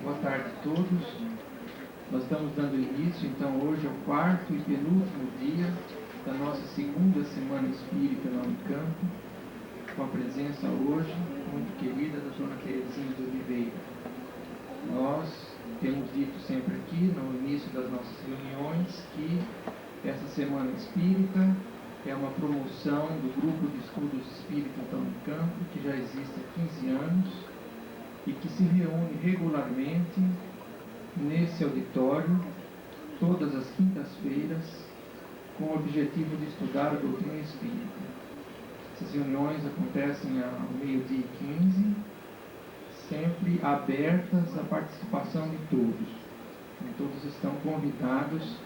Boa tarde a todos. Nós estamos dando início, então, hoje ao quarto e penúltimo dia da nossa segunda Semana Espírita na Unicamp, com a presença hoje muito querida da Dona Terezinha de Oliveira. Nós temos dito sempre aqui, no início das nossas reuniões, que essa Semana Espírita é uma promoção do Grupo de Estudos Espíritas da Unicamp, que já existe há 15 anos e que se reúne regularmente nesse auditório, todas as quintas-feiras, com o objetivo de estudar a doutrina espírita. Essas reuniões acontecem ao meio-dia e 15, sempre abertas à participação de todos. E todos estão convidados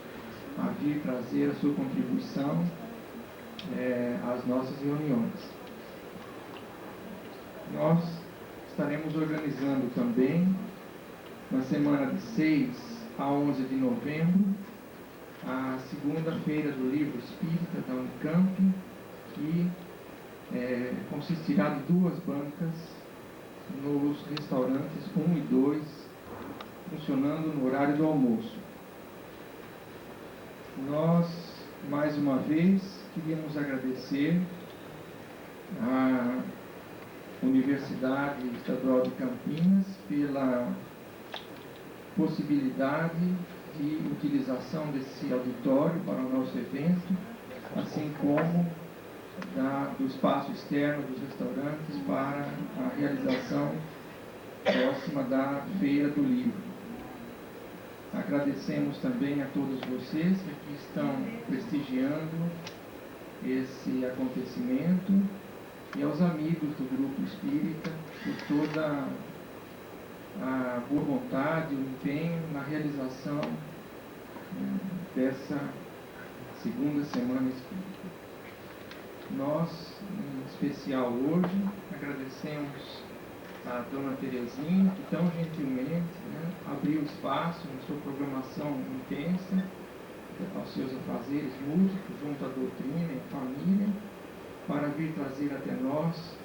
a vir trazer a sua contribuição às nossas reuniões. Nós estaremos organizando também, na semana de 6 a 11 de novembro, a segunda-feira do Livro Espírita da Unicamp, que consistirá de 2 bancas nos restaurantes 1 e 2, funcionando no horário do almoço. Nós, mais uma vez, queríamos agradecer à Universidade Estadual de Campinas pela possibilidade de utilização desse auditório para o nosso evento, assim como do espaço externo dos restaurantes para a realização próxima da Feira do Livro. Agradecemos também a todos vocês que aqui estão prestigiando esse acontecimento e aos amigos do Grupo Espírita por toda a boa vontade, o empenho na realização dessa segunda Semana Espírita. Nós, em especial hoje, agradecemos a Dona Terezinha, que tão gentilmente abriu espaço na sua programação intensa, aos seus afazeres músicos, junto à doutrina e família, para vir trazer até nós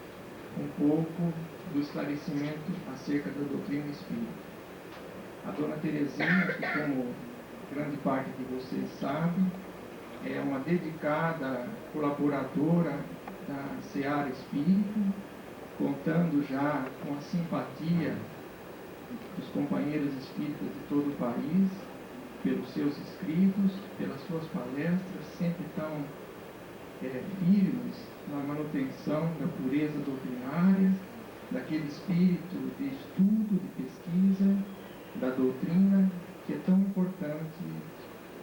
um pouco do esclarecimento acerca da doutrina espírita. A Dona Terezinha, que como grande parte de vocês sabe, é uma dedicada colaboradora da Seara Espírita, contando já com a simpatia dos companheiros espíritas de todo o país, pelos seus escritos, pelas suas palestras, sempre tão firmes na manutenção da pureza doutrinária, daquele espírito de estudo, de pesquisa, da doutrina, que é tão importante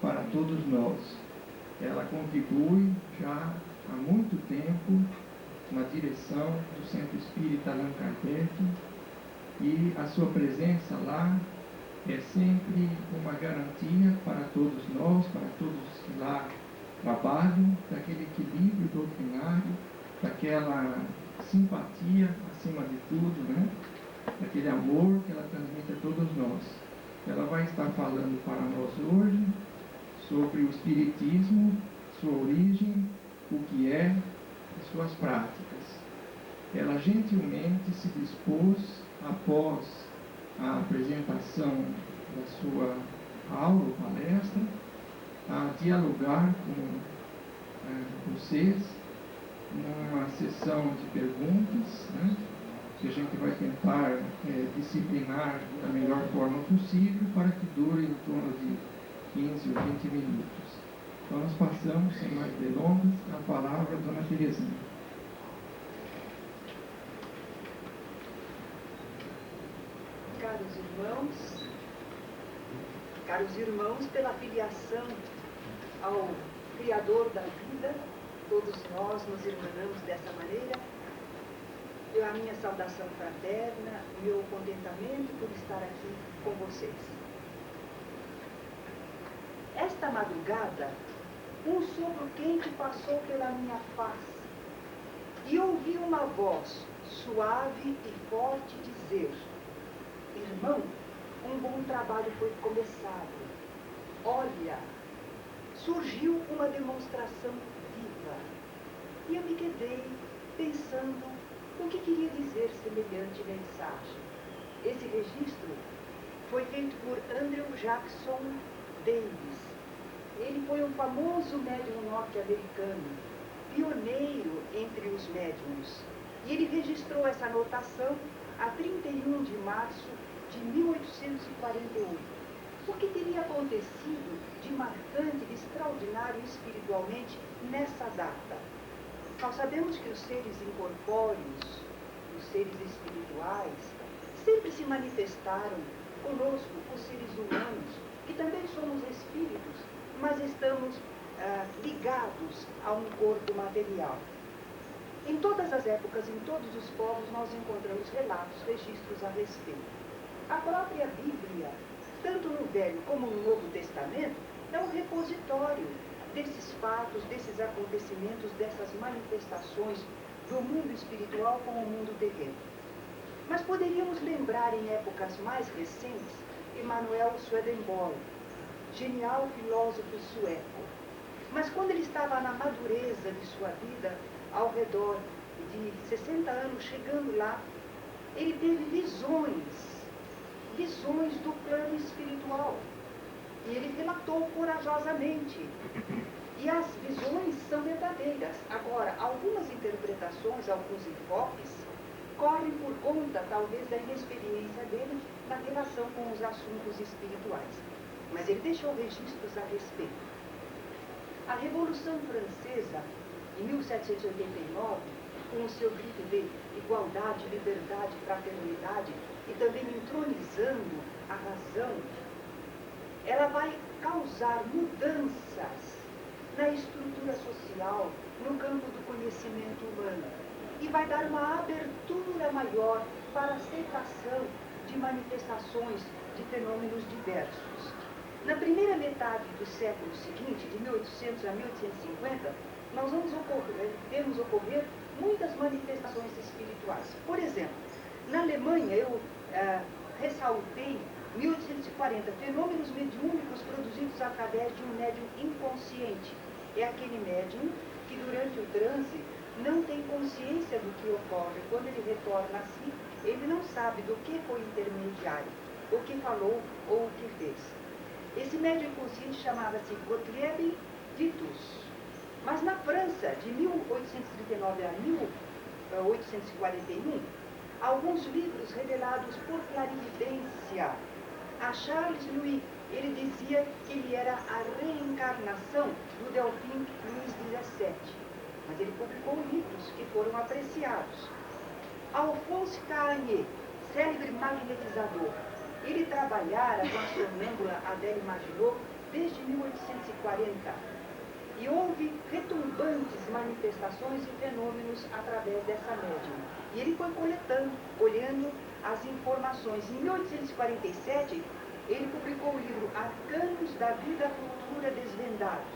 para todos nós. Ela contribui já há muito tempo na direção do Centro Espírita Allan Kardec, e a sua presença lá é sempre uma garantia para todos nós, para todos os que lá trabalham, daquele equilíbrio doutrinário, daquela simpatia, acima de tudo, daquele amor que ela transmite a todos nós. Ela vai estar falando para nós hoje sobre o Espiritismo, sua origem, o que é e suas práticas. Ela gentilmente se dispôs, após a apresentação da sua aula ou palestra, a dialogar com vocês numa sessão de perguntas, que a gente vai tentar disciplinar da melhor forma possível para que dure em torno de 15 ou 20 minutos. Então nós passamos, sem mais delongas, a palavra à Dona Terezinha. Caros irmãos, pela filiação ao Criador da vida, todos nós nos irmanamos dessa maneira. A minha saudação fraterna, meu contentamento por estar aqui com vocês. Esta madrugada, um sopro quente passou pela minha face e ouvi uma voz suave e forte dizer: irmão, um bom trabalho foi começado. Olha, surgiu uma demonstração viva. E eu me quedei pensando o que queria dizer semelhante mensagem. Esse registro escrito por Andrew Jackson Davis. Ele foi um famoso médium norte-americano, pioneiro entre os médiums. E ele registrou essa anotação a 31 de março de 1848. O que teria acontecido de marcante, de extraordinário espiritualmente nessa data? Nós sabemos que os seres incorpóreos, os seres espirituais, sempre se manifestaram conosco, os seres humanos, que também somos espíritos, mas estamos ligados a um corpo material. Em todas as épocas, em todos os povos, nós encontramos relatos, registros a respeito. A própria Bíblia, tanto no Velho como no Novo Testamento, é um repositório desses fatos, desses acontecimentos, dessas manifestações do mundo espiritual com o mundo terreno. Mas poderíamos lembrar em épocas mais recentes Emanuel Swedenborg, genial filósofo sueco. Mas quando ele estava na madureza de sua vida, ao redor de 60 anos, chegando lá, ele teve visões do plano espiritual. E ele relatou corajosamente. E as visões são verdadeiras. Agora, algumas interpretações, alguns enfoques, correm por conta, talvez, da inexperiência dele na relação com os assuntos espirituais. Mas ele deixou registros a respeito. A Revolução Francesa, em 1789, com o seu grito de igualdade, liberdade, fraternidade, e também entronizando a razão, ela vai causar mudanças na estrutura social, no campo do conhecimento humano, e vai dar uma abertura maior para a aceitação de manifestações de fenômenos diversos. Na primeira metade do século seguinte, de 1800 a 1850, nós vemos ocorrer muitas manifestações espirituais. Por exemplo, na Alemanha, eu ressaltei 1840, fenômenos mediúnicos produzidos através de um médium inconsciente. É aquele médium que durante o transe não tem consciência do que ocorre. Quando ele retorna a si, ele não sabe do que foi intermediário, o que falou ou o que fez. Esse médium inconsciente chamava-se Gottlieb Vitus. Mas na França, de 1839 a 1841, alguns livros revelados por clarividência. A Charles Louis, ele dizia que ele era a reencarnação do Delfim Luís XVII. Mas ele publicou livros que foram apreciados. Alphonse Carnier, célebre magnetizador, ele trabalhara com a sonâmbula Adèle Maginot desde 1840. E houve retumbantes manifestações e fenômenos através dessa médium. E ele foi olhando as informações. Em 1847, ele publicou o livro Arcanos da Vida Futura Desvendados.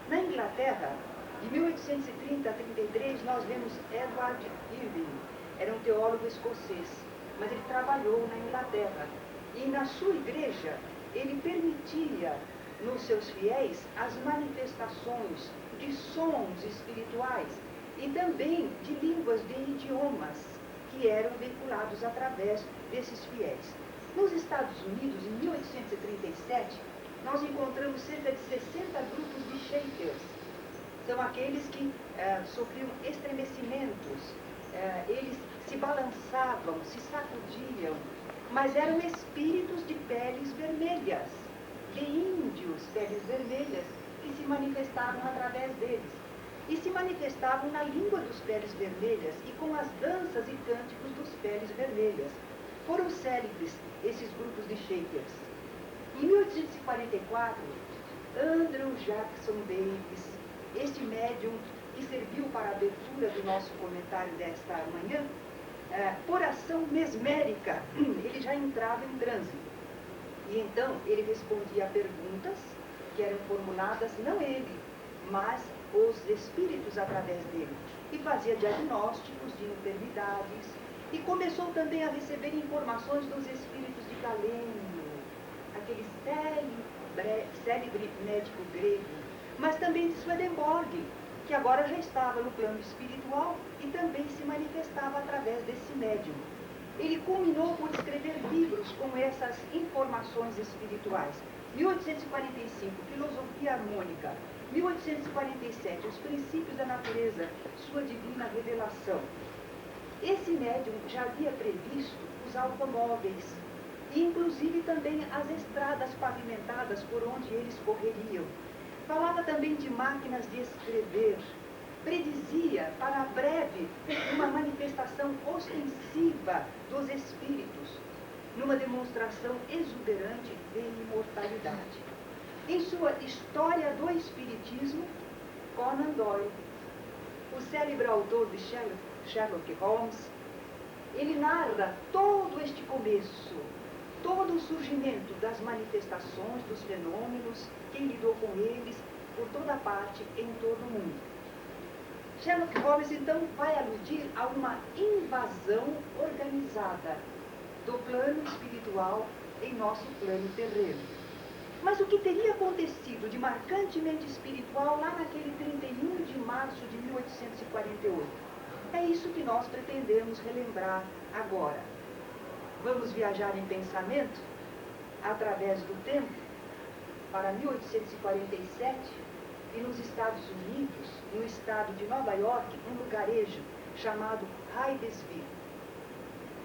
Na Inglaterra, de 1830 a 33, nós vemos Edward Irving. Era um teólogo escocês, mas ele trabalhou na Inglaterra. E na sua igreja, ele permitia nos seus fiéis as manifestações de sons espirituais e também de línguas, de idiomas que eram veiculados através desses fiéis. Nos Estados Unidos, em 1837, nós encontramos cerca de 60 grupos de Shakers. São aqueles que sofriam estremecimentos, eles se balançavam, se sacudiam, mas eram espíritos de peles vermelhas, de índios, peles vermelhas, que se manifestavam através deles. E se manifestavam na língua dos peles vermelhas e com as danças e cânticos dos peles vermelhas. Foram célebres esses grupos de Shakers. Em 1844, Andrew Jackson Davis, este médium que serviu para a abertura do nosso comentário desta manhã, por ação mesmérica, ele já entrava em transe. E então ele respondia a perguntas que eram formuladas, não ele, mas os espíritos através dele. E fazia diagnósticos de enfermidades. E começou também a receber informações dos espíritos de Galeno, aquele célebre médico grego, mas também de Swedenborg, que agora já estava no plano espiritual e também se manifestava através desse médium. ele culminou por escrever livros com essas informações espirituais. 1845, Filosofia Harmônica. 1847, Os Princípios da Natureza, Sua Divina Revelação. Esse médium já havia previsto os automóveis e inclusive também as estradas pavimentadas por onde eles correriam. Falava também de máquinas de escrever. Predizia para breve uma manifestação ostensiva dos espíritos, numa demonstração exuberante de imortalidade. Em sua História do Espiritismo, Conan Doyle, o célebre autor de Sherlock Holmes, ele narra todo este começo, todo o surgimento das manifestações, dos fenômenos, quem lidou com eles, por toda parte, em todo o mundo. Sherlock Holmes, então, vai aludir a uma invasão organizada do plano espiritual em nosso plano terreno. Mas o que teria acontecido de marcantemente espiritual lá naquele 31 de março de 1848? É isso que nós pretendemos relembrar agora. Vamos viajar em pensamento, através do tempo, para 1847, e nos Estados Unidos, no estado de Nova York, um lugarejo chamado Hydesville.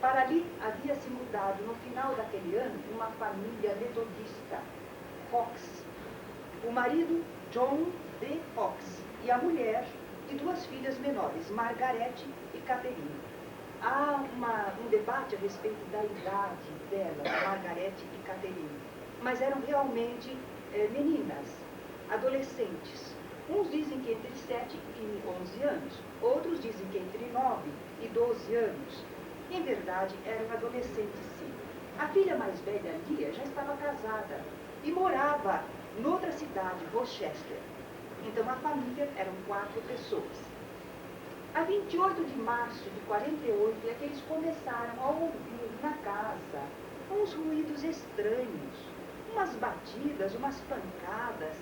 Para ali havia se mudado no final daquele ano uma família metodista, Fox. O marido, John D. Fox, e a mulher e duas filhas menores, Margaret e Catherine. Há um debate a respeito da idade delas, Margaret e Catherine, mas eram realmente meninas, adolescentes. Uns dizem que entre 7 e 11 anos, outros dizem que entre 9 e 12 anos. Em verdade, eram adolescentes, sim. A filha mais velha, Lia, já estava casada e morava noutra cidade, Rochester. Então, a família eram 4 pessoas. A 28 de março de 48 é que eles começaram a ouvir na casa uns ruídos estranhos, umas batidas, umas pancadas,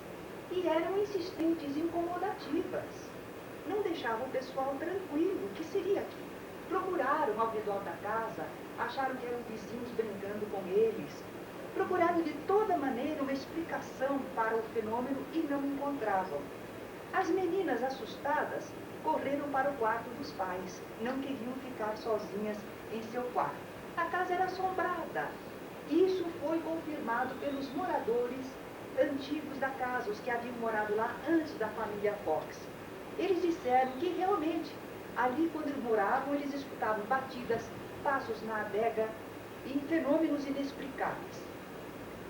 e eram insistentes e incomodativas. Não deixavam o pessoal tranquilo. O que seria aquilo? Procuraram ao redor da casa, acharam que eram vizinhos brincando com eles. Procuraram de toda maneira uma explicação para o fenômeno e não encontravam. As meninas, assustadas, correram para o quarto dos pais. Não queriam ficar sozinhas em seu quarto. A casa era assombrada. Isso foi confirmado pelos moradores antigos da casa, os que haviam morado lá antes da família Fox. Eles disseram que realmente, ali quando eles moravam, eles escutavam batidas, passos na adega e fenômenos inexplicáveis.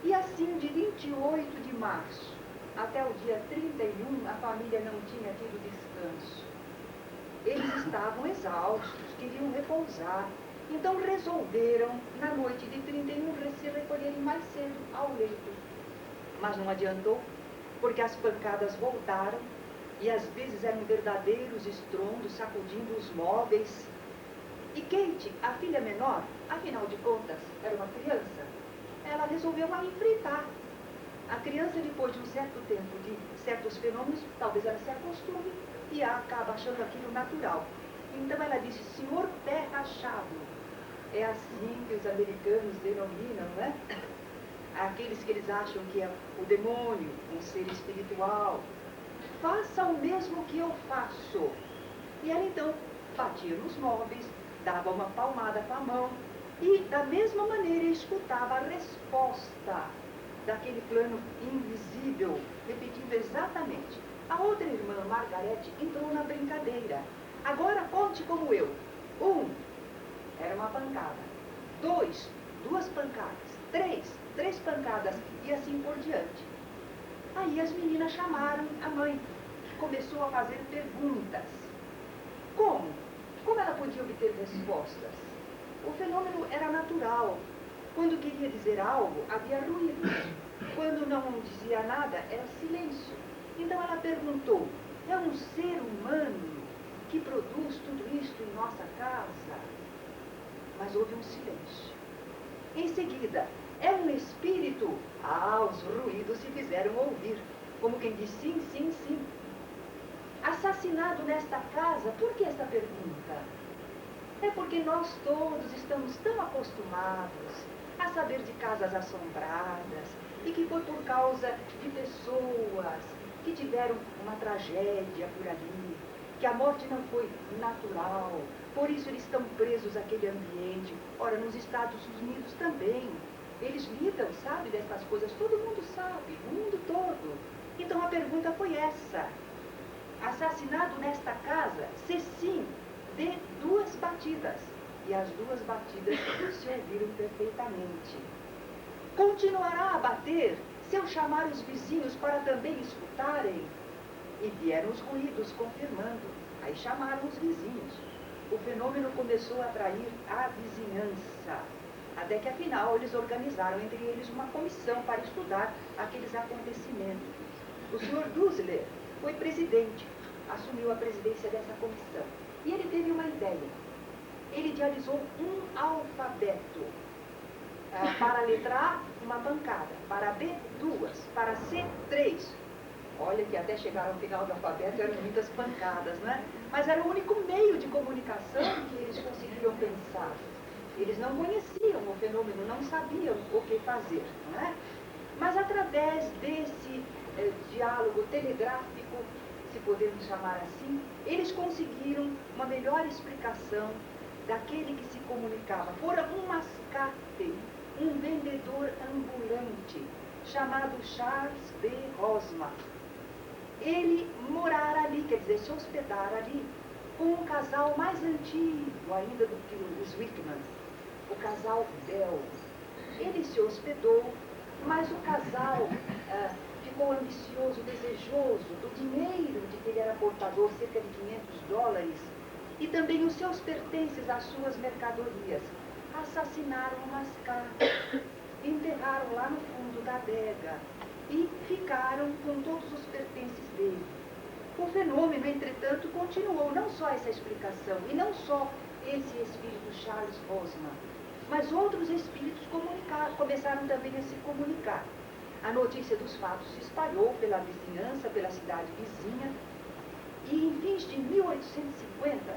E assim, de 28 de março até o dia 31, a família não tinha tido descanso. Eles estavam exaustos, queriam repousar. Então resolveram, na noite de 31, se recolherem mais cedo ao leito. Mas não adiantou, porque as pancadas voltaram e às vezes eram verdadeiros estrondos sacudindo os móveis. E Kate, a filha menor, afinal de contas, era uma criança, ela resolveu enfrentar. A criança, depois de um certo tempo de certos fenômenos, talvez ela se acostume e acaba achando aquilo natural. Então ela disse, senhor pé rachado. É assim que os americanos denominam, né? Aqueles que eles acham que é o demônio, um ser espiritual. Faça o mesmo que eu faço. E ela então batia nos móveis, dava uma palmada com a mão e da mesma maneira escutava a resposta daquele plano invisível, repetindo exatamente. A outra irmã, Margaret, entrou na brincadeira. Agora conte como eu. 1, era uma pancada. 2, 2 pancadas. 3 pancadas e assim por diante. Aí as meninas chamaram a mãe. Começou a fazer perguntas. Como? Como ela podia obter respostas? O fenômeno era natural. Quando queria dizer algo, havia ruído. Quando não dizia nada, era silêncio. Então ela perguntou, é um ser humano que produz tudo isto em nossa casa? Mas houve um silêncio. Em seguida, é um espírito? Os ruídos se fizeram ouvir, como quem diz sim, sim, sim. Assassinado nesta casa? Por que essa pergunta? É porque nós todos estamos tão acostumados a saber de casas assombradas e que foi por causa de pessoas que tiveram uma tragédia por ali, que a morte não foi natural, por isso eles estão presos àquele ambiente. Ora, nos Estados Unidos também, eles lidam, sabe, dessas coisas, todo mundo sabe, o mundo todo. Então a pergunta foi essa: assassinado nesta casa? Se sim, de 2 batidas. E as 2 batidas se ouviram perfeitamente. Continuará a bater se eu chamar os vizinhos para também escutarem? E vieram os ruídos confirmando. Aí chamaram os vizinhos. O fenômeno começou a atrair a vizinhança. Até que, afinal, eles organizaram entre eles uma comissão para estudar aqueles acontecimentos. O Sr. Dusler foi presidente, assumiu a presidência dessa comissão. E ele teve uma ideia. Ele idealizou um alfabeto. Para a letra A, uma pancada. Para B, 2. Para C, 3. Olha que até chegar ao final do alfabeto eram muitas pancadas, né? Mas era o único meio de comunicação que eles conseguiram pensar. Eles não conheciam o fenômeno, não sabiam o que fazer, não é? Mas através desse diálogo telegráfico, se podemos chamar assim, eles conseguiram uma melhor explicação daquele que se comunicava. Fora um mascate, um vendedor ambulante, chamado Charles B. Rosman. Ele morara ali, quer dizer, se hospedara ali, com um casal mais antigo ainda do que os Whitman, o casal Bell. Ele se hospedou, mas o casal ficou ambicioso, desejoso do dinheiro de que ele era portador, cerca de $500, e também os seus pertences, as suas mercadorias. Assassinaram o mascate, enterraram lá no fundo da adega e ficaram com todos os pertences dele. O fenômeno, entretanto, continuou, não só essa explicação, e não só esse espírito Charles Rosman, mas outros espíritos começaram também a se comunicar. A notícia dos fatos se espalhou pela vizinhança, pela cidade vizinha, e em fins de 1850,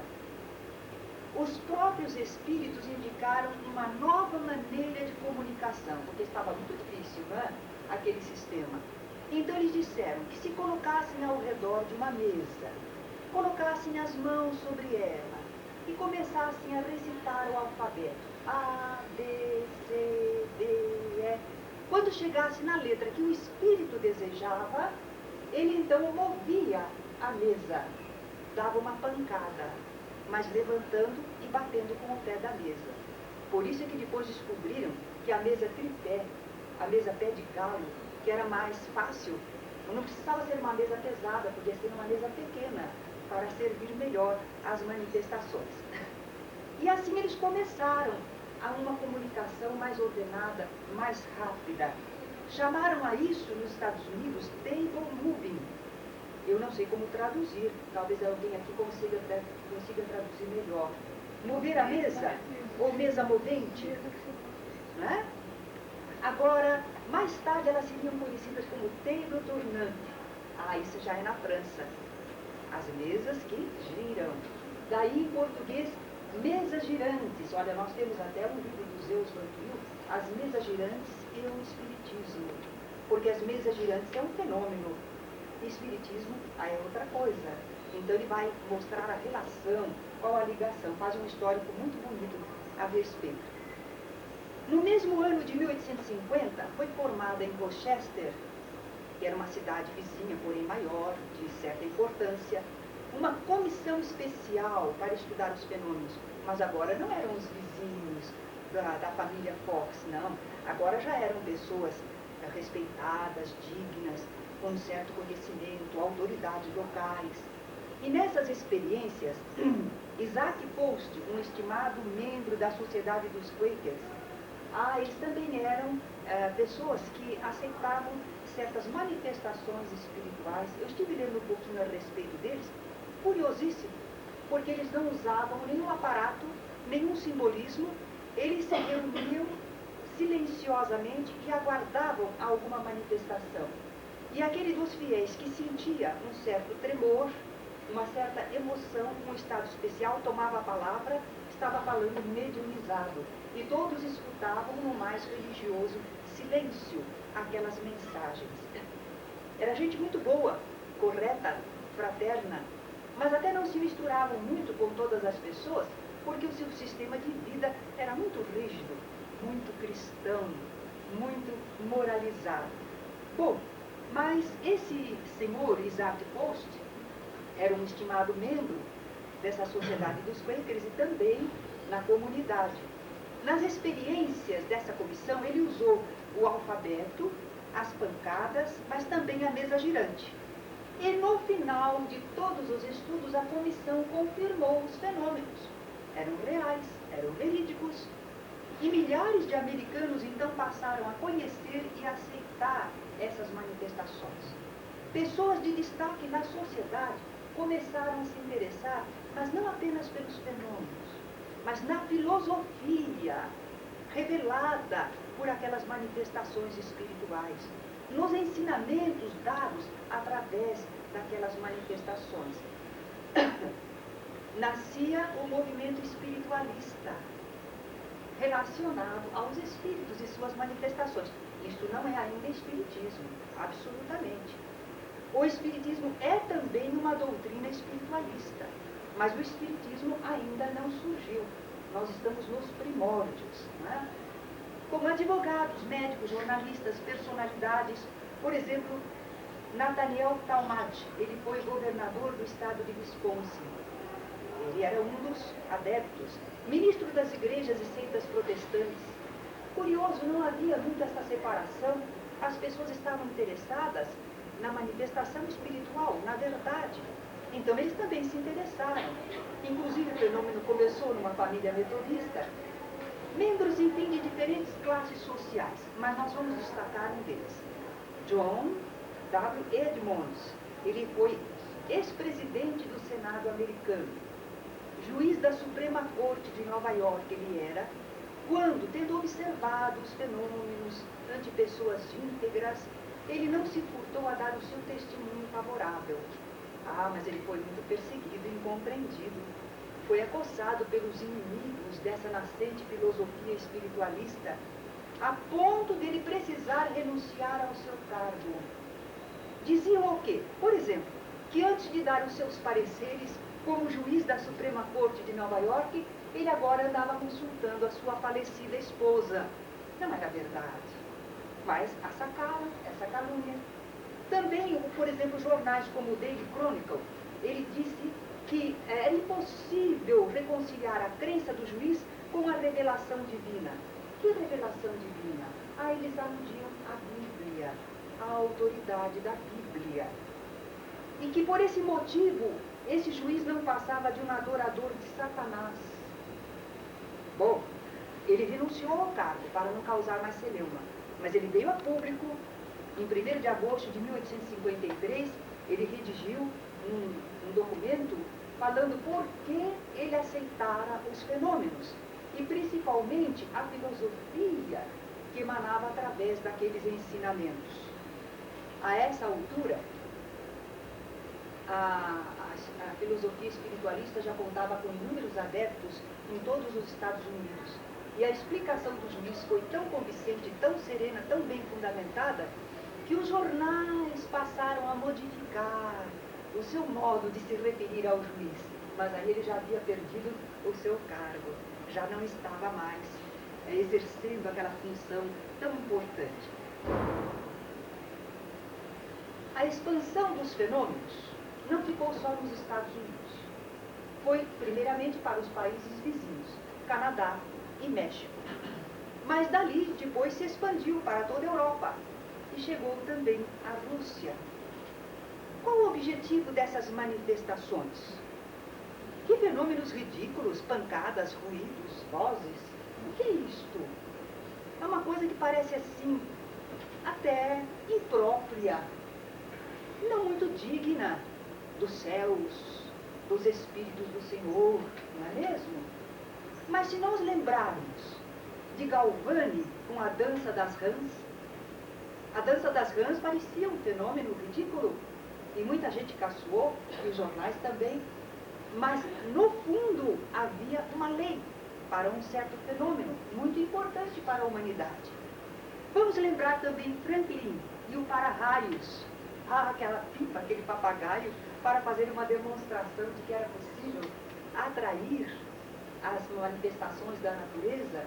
os próprios espíritos indicaram uma nova maneira de comunicação, porque estava muito difícil, né, aquele sistema. Então eles disseram que se colocassem ao redor de uma mesa, colocassem as mãos sobre ela e começassem a recitar o alfabeto. A, B, C, D, E. Quando chegasse na letra que o espírito desejava, ele então movia a mesa, dava uma pancada, mas levantando e batendo com o pé da mesa. Por isso é que depois descobriram que a mesa tripé, a mesa pé de galo, que era mais fácil, não precisava ser uma mesa pesada, podia ser uma mesa pequena, para servir melhor às manifestações. E assim eles começaram a uma comunicação mais ordenada, mais rápida. Chamaram a isso, nos Estados Unidos, table moving. Eu não sei como traduzir, talvez alguém aqui consiga traduzir melhor. Mover a mesa, ou mesa movente, né? Agora, mais tarde elas seriam conhecidas como table tournante. Isso já é na França. As mesas que giram. Daí, em português, mesas girantes. Olha, nós temos até um livro do Zeus Vantuil, As Mesas Girantes e o Espiritismo. Porque as mesas girantes é um fenômeno. Espiritismo é outra coisa. Então ele vai mostrar a relação, qual a ligação, faz um histórico muito bonito a respeito. No mesmo ano de 1850, foi formada em Rochester, que era uma cidade vizinha, porém maior, de certa importância, uma comissão especial para estudar os fenômenos. Mas agora não eram os vizinhos da família Fox, não. Agora já eram pessoas respeitadas, dignas, com um certo conhecimento, autoridades locais. E nessas experiências, Isaac Post, um estimado membro da Sociedade dos Quakers, eles também eram pessoas que aceitavam certas manifestações espirituais. Eu estive lendo um pouquinho a respeito deles, curiosíssimo, porque eles não usavam nenhum aparato, nenhum simbolismo, eles se reuniam silenciosamente e aguardavam alguma manifestação. E aquele dos fiéis que sentia um certo tremor, uma certa emoção, um estado especial, tomava a palavra, estava falando mediunizado, e todos escutavam no mais religioso silêncio aquelas mensagens. Era gente muito boa, correta, fraterna, mas até não se misturavam muito com todas as pessoas, porque o seu sistema de vida era muito rígido, muito cristão, muito moralizado. Bom, mas esse senhor Isaac Post era um estimado membro dessa sociedade dos Quakers e também na comunidade. Nas experiências dessa comissão, ele usou o alfabeto, as pancadas, mas também a mesa girante. E no final de todos os estudos, a comissão confirmou os fenômenos. Eram reais, eram verídicos. E milhares de americanos então passaram a conhecer e aceitar essas manifestações. Pessoas de destaque na sociedade começaram a se interessar, mas não apenas pelos fenômenos, mas na filosofia revelada por aquelas manifestações espirituais, nos ensinamentos dados através daquelas manifestações. Nascia o movimento espiritualista, relacionado aos espíritos e suas manifestações. Isto não é ainda espiritismo, absolutamente. O espiritismo é também uma doutrina espiritualista, mas o espiritismo ainda não surgiu. Nós estamos nos primórdios, né? Como advogados, médicos, jornalistas, personalidades, por exemplo, Nathaniel Talmadge, ele foi governador do estado de Wisconsin. Ele era um dos adeptos, ministro das igrejas e seitas protestantes. Curioso, não havia muito essa separação. As pessoas estavam interessadas na manifestação espiritual, na verdade. Então, eles também se interessaram. Inclusive, o fenômeno começou numa família metodista. Membros, enfim, de diferentes classes sociais, mas nós vamos destacar um deles. John W. Edmonds. Ele foi ex-presidente do Senado americano, juiz da Suprema Corte de Nova York, ele era, quando, tendo observado os fenômenos ante pessoas íntegras, ele não se furtou a dar o seu testemunho favorável. Mas ele foi muito perseguido e incompreendido. Foi acossado pelos inimigos dessa nascente filosofia espiritualista, a ponto dele precisar renunciar ao seu cargo. Diziam o quê? Por exemplo, que antes de dar os seus pareceres como juiz da Suprema Corte de Nova York, ele agora andava consultando a sua falecida esposa. Não era verdade, mas assacaram essa calúnia. Também, por exemplo, jornais como o Daily Chronicle, ele disse que era impossível reconciliar a crença do juiz com a revelação divina. Que revelação divina? Eles aludiam à Bíblia, à autoridade da Bíblia. E que por esse motivo, esse juiz não passava de um adorador de Satanás. Bom, ele renunciou ao cargo para não causar mais celeuma, mas ele veio a público. Em 1º de agosto de 1853, ele redigiu um documento falando por que ele aceitara os fenômenos e principalmente a filosofia que emanava através daqueles ensinamentos. A essa altura, a filosofia espiritualista já contava com inúmeros adeptos em todos os Estados Unidos. E a explicação do juiz foi tão convincente, tão serena, tão bem fundamentada, que os jornais passaram a modificar o seu modo de se referir ao juiz. Mas aí ele já havia perdido o seu cargo, já não estava mais exercendo aquela função tão importante. A expansão dos fenômenos não ficou só nos Estados Unidos. Foi, primeiramente, para os países vizinhos, Canadá e México. Mas dali, depois, se expandiu para toda a Europa e chegou também à Rússia. Qual o objetivo dessas manifestações? Que fenômenos ridículos, pancadas, ruídos, vozes? O que é isto? É uma coisa que parece assim, até imprópria, não muito digna dos céus, dos Espíritos do Senhor, não é mesmo? Mas se nós lembrarmos de Galvani com a dança das rãs, a dança das rãs parecia um fenômeno ridículo, e muita gente caçoou, e os jornais também, mas no fundo havia uma lei para um certo fenômeno muito importante para a humanidade. Vamos lembrar também Franklin e o para-raios. Aquela pipa, aquele papagaio, para fazer uma demonstração de que era possível atrair as manifestações da natureza.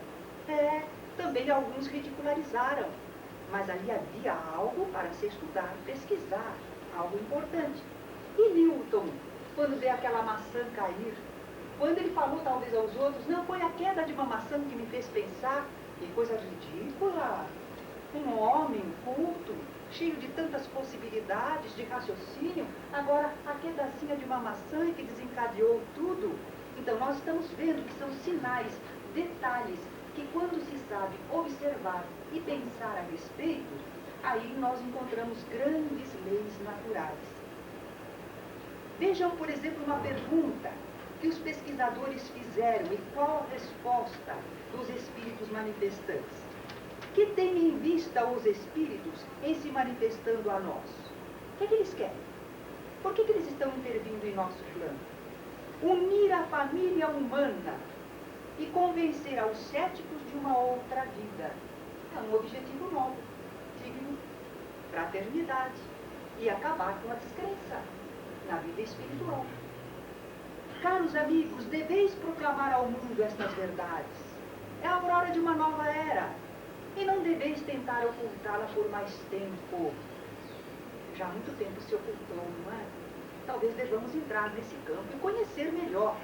Também alguns ridicularizaram, mas ali havia algo para se estudar, pesquisar, algo importante. E Newton, quando vê aquela maçã cair, quando ele falou talvez aos outros, não, foi a queda de uma maçã que me fez pensar, que coisa ridícula, um homem culto, cheio de tantas possibilidades de raciocínio, agora a quedazinha de uma maçã que desencadeou tudo. Então nós estamos vendo que são sinais, detalhes, que quando se sabe observar e pensar a respeito, aí nós encontramos grandes leis naturais. Vejam, por exemplo, uma pergunta que os pesquisadores fizeram e qual a resposta dos espíritos manifestantes. Que tem em vista os espíritos em se manifestando a nós? O que é que eles querem? Por que eles estão intervindo em nosso plano? Unir a família humana e convencer aos céticos de uma outra vida. É um objetivo novo, digno, fraternidade, e acabar com a descrença na vida espiritual. Caros amigos, deveis proclamar ao mundo estas verdades. É a aurora de uma nova era, e não deveis tentar ocultá-la por mais tempo. Já há muito tempo se ocultou, não é? Talvez devamos entrar nesse campo e conhecer melhor.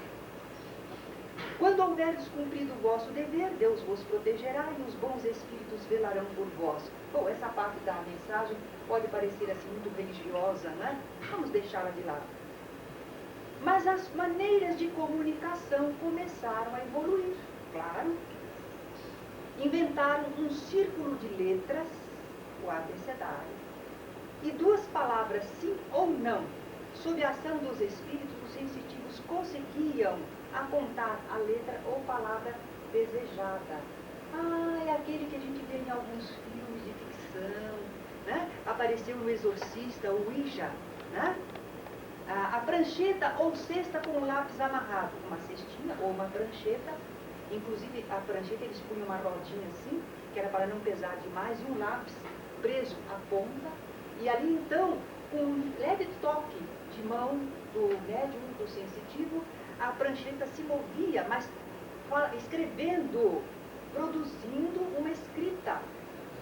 Quando houveres cumprido o vosso dever, Deus vos protegerá e os bons espíritos velarão por vós. Bom, essa parte da mensagem pode parecer assim muito religiosa, não é? Vamos deixá-la de lado. Mas as maneiras de comunicação começaram a evoluir, claro. Inventaram um círculo de letras, o abecedário, e duas palavras sim ou não. Sob a ação dos espíritos, os sensitivos conseguiam apontar a letra ou palavra desejada. É aquele que a gente vê em alguns filmes de ficção, né? Apareceu no Exorcista, o Ouija, né? A prancheta ou cesta com o lápis amarrado, uma cestinha ou uma prancheta. Inclusive, a prancheta eles punham uma rodinha assim, que era para não pesar demais, e um lápis preso à ponta. E ali, então, com um leve toque de mão do médium, do sensitivo, a prancheta se movia, mas escrevendo, produzindo uma escrita.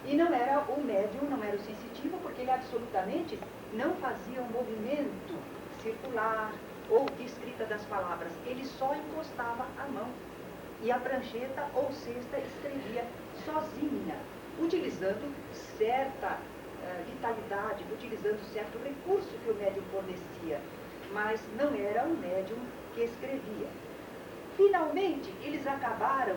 E não era o médium, não era o sensitivo, porque ele absolutamente não fazia um movimento circular ou de escrita das palavras. Ele só encostava a mão. E a prancheta ou cesta escrevia sozinha, utilizando certa vitalidade, utilizando certo recurso que o médium fornecia, mas não era o médium que escrevia. Finalmente, eles acabaram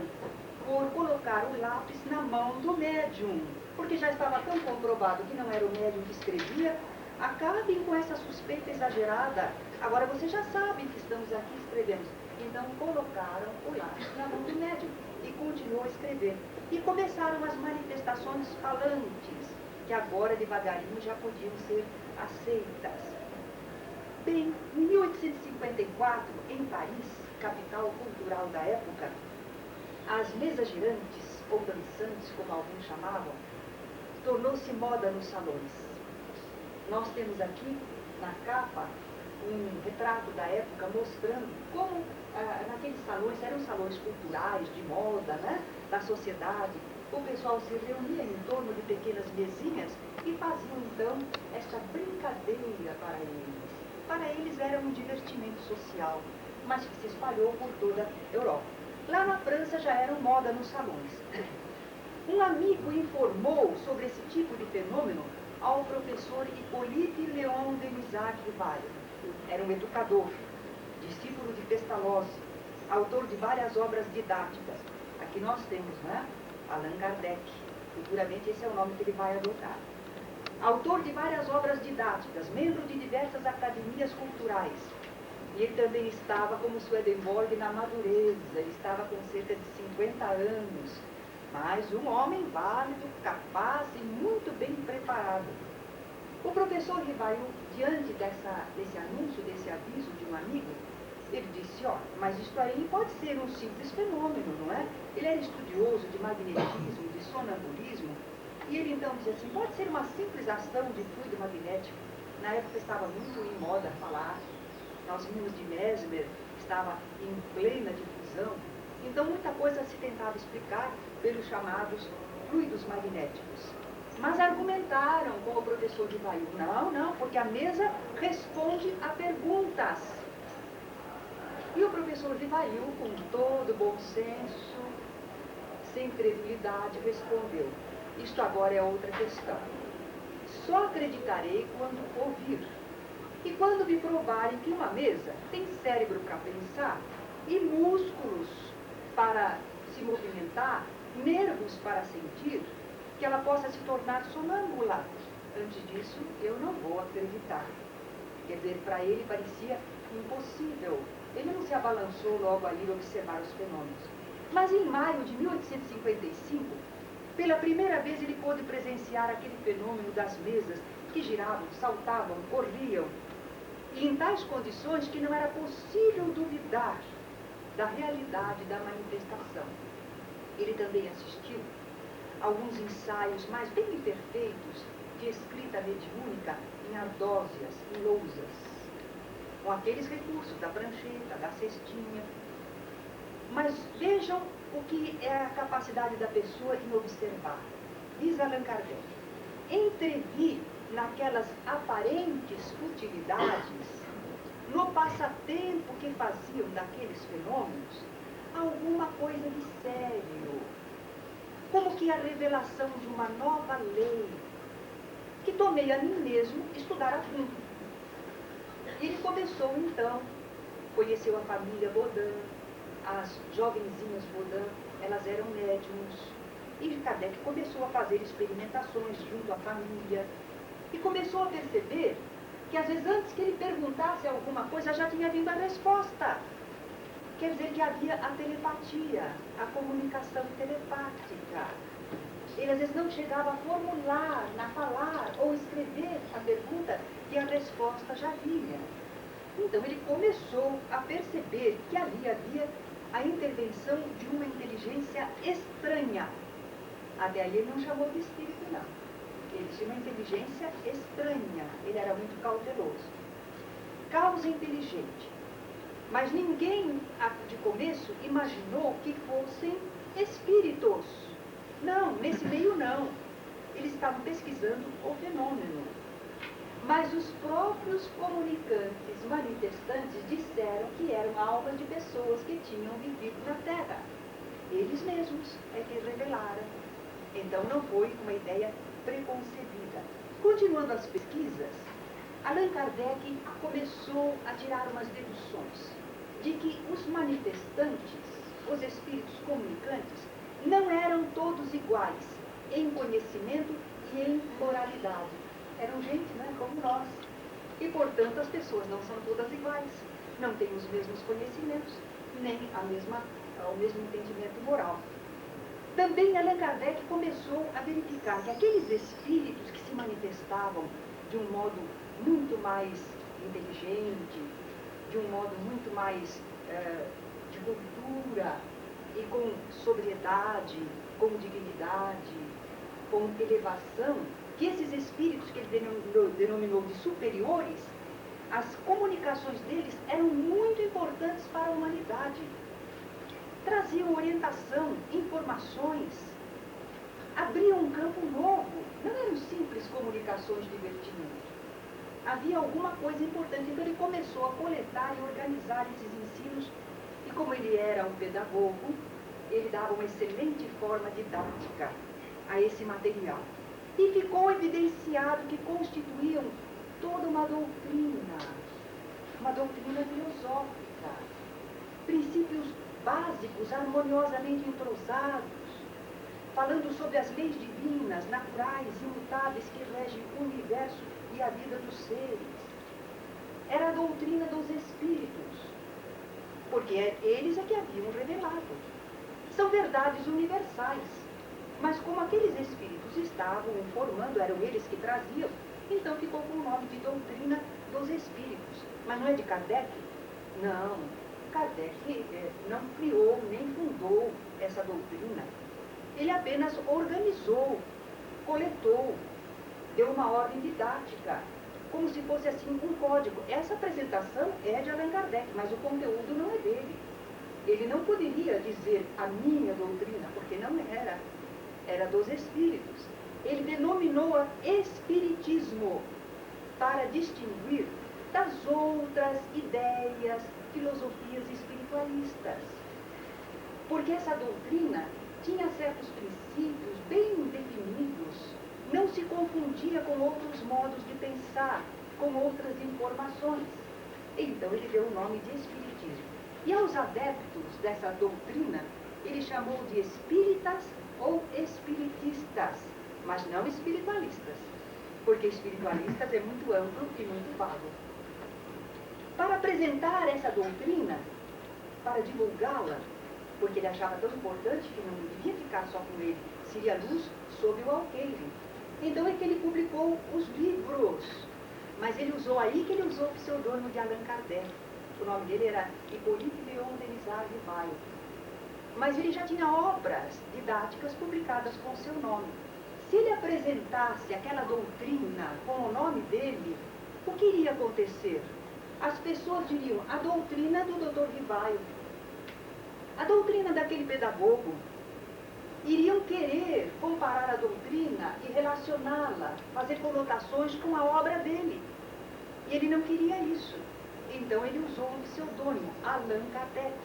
por colocar o lápis na mão do médium, porque já estava tão comprovado que não era o médium que escrevia. Acabem com essa suspeita exagerada. Agora você já sabe que estamos aqui escrevendo. Então colocaram o lápis na mão do médium e continuou a escrever. E começaram as manifestações falantes, que agora devagarinho já podiam ser aceitas. Bem, em 1854, em Paris, capital cultural da época, as mesas girantes, ou dançantes, como alguns chamavam, tornou-se moda nos salões. Nós temos aqui, na capa, um retrato da época mostrando como naqueles salões, eram salões culturais, de moda, né, da sociedade, o pessoal se reunia em torno de pequenas mesinhas e faziam então esta brincadeira para eles. Para eles era um divertimento social, mas que se espalhou por toda a Europa. Lá na França já era moda nos salões. Um amigo informou sobre esse tipo de fenômeno ao professor Hippolyte Léon Denisard Rivail. Era um educador, discípulo de Pestalozzi, autor de várias obras didáticas. Aqui nós temos, né, Allan Kardec. Futuramente esse é o nome que ele vai adotar. Autor de várias obras didáticas, membro de diversas academias culturais. E ele também estava, como Swedenborg, na madureza. Ele estava com cerca de 50 anos. Mas um homem válido, capaz e muito bem preparado. O professor Rivail, diante desse anúncio, desse aviso de um amigo, Ele disse, olha, mas isto aí pode ser um simples fenômeno, não é? Ele era estudioso de magnetismo, de sonambulismo, e ele então dizia assim, pode ser uma simples ação de fluido magnético. Na época estava muito em moda falar, nós vimos de Mesmer, estava em plena difusão, então muita coisa se tentava explicar pelos chamados fluidos magnéticos. Mas argumentaram com o professor Divail, não, porque a mesa responde a perguntas. E o professor Divail, com todo bom senso, sem credulidade, respondeu, isto agora é outra questão. Só acreditarei quando ouvir. E quando me provarem que uma mesa tem cérebro para pensar e músculos para se movimentar, nervos para sentir, que ela possa se tornar sonâmbula. Antes disso, eu não vou acreditar. Quer dizer, para ele parecia impossível. Ele não se abalançou logo a ir observar os fenômenos. Mas em maio de 1855, pela primeira vez ele pôde presenciar aquele fenômeno das mesas que giravam, saltavam, corriam, e em tais condições que não era possível duvidar da realidade da manifestação. Ele também assistiu a alguns ensaios mais bem imperfeitos de escrita mediúnica em ardósias, em lousas, com aqueles recursos da prancheta, da cestinha. Mas vejam o que é a capacidade da pessoa em observar. Diz Allan Kardec, entrevi naquelas aparentes futilidades, no passatempo que faziam daqueles fenômenos, alguma coisa de sério, como que a revelação de uma nova lei, que tomei a mim mesmo estudar a fundo. Ele começou então, conheceu a família Baudin, as jovenzinhas Baudin, elas eram médiums, e Kardec começou a fazer experimentações junto à família, e começou a perceber que às vezes antes que ele perguntasse alguma coisa, já tinha vindo a resposta. Quer dizer que havia a telepatia, a comunicação telepática. Ele às vezes não chegava a formular, a falar ou escrever a pergunta e a resposta já vinha. Então ele começou a perceber que ali havia a intervenção de uma inteligência estranha. Até ali ele não chamou de espírito, não. Ele tinha uma inteligência estranha, ele era muito cauteloso. Causa inteligente. Mas ninguém, de começo, imaginou que fossem espíritos. Não, nesse meio não. Eles estavam pesquisando o fenômeno. Mas os próprios comunicantes, manifestantes, disseram que eram almas de pessoas que tinham vivido na Terra. Eles mesmos é que revelaram. Então não foi uma ideia preconcebida. Continuando as pesquisas, Allan Kardec começou a tirar umas deduções de que os manifestantes, os espíritos comunicantes, não eram todos iguais em conhecimento e em moralidade. Eram gente, né, como nós. E, portanto, as pessoas não são todas iguais. Não têm os mesmos conhecimentos, nem o mesmo entendimento moral. Também Allan Kardec começou a verificar que aqueles espíritos que se manifestavam de um modo muito mais inteligente, de um modo muito mais de cultura e com sobriedade, com dignidade, com elevação, que esses espíritos que ele denominou de superiores, as comunicações deles eram muito importantes para a humanidade. Traziam orientação, informações, abriam um campo novo, não eram simples comunicações divertimento. Havia alguma coisa importante, então ele começou a coletar e organizar esses ensinos, e como ele era um pedagogo, ele dava uma excelente forma didática a esse material. E ficou evidenciado que constituíam toda uma doutrina filosófica, princípios básicos, harmoniosamente entrosados, falando sobre as leis divinas, naturais, imutáveis, que regem o universo e a vida dos seres. Era a doutrina dos espíritos, porque eles é que haviam revelado. São verdades universais, mas como aqueles espíritos estavam informando, eram eles que traziam, então ficou com o nome de doutrina dos espíritos. Mas não é de Kardec? Não. Kardec não criou nem fundou essa doutrina. Ele apenas organizou, coletou, deu uma ordem didática, como se fosse assim um código. Essa apresentação é de Allan Kardec, mas o conteúdo não é dele. Ele não poderia dizer a minha doutrina, porque não era, era dos espíritos. Ele denominou-a espiritismo para distinguir das outras ideias, filosofias espiritualistas. Porque essa doutrina tinha certos princípios bem definidos, não se confundia com outros modos de pensar, com outras informações. Então ele deu o nome de espiritismo. E aos adeptos dessa doutrina, ele chamou de espíritas ou espiritistas, mas não espiritualistas, porque espiritualistas é muito amplo e muito vago. Para apresentar essa doutrina, para divulgá-la, porque ele achava tão importante que não devia ficar só com ele, seria luz sob o alqueire. Então é que ele publicou os livros, mas ele usou aí que ele usou o pseudônimo de Allan Kardec. O nome dele era Hippolyte Léon Denisard Rivail. Mas ele já tinha obras didáticas publicadas com seu nome. Se ele apresentasse aquela doutrina com o nome dele, o que iria acontecer? As pessoas diriam, a doutrina do Dr. Rivail, a doutrina daquele pedagogo. Iriam querer comparar a doutrina e relacioná-la, fazer conotações com a obra dele. E ele não queria isso. Então ele usou o pseudônimo Allan Kardec,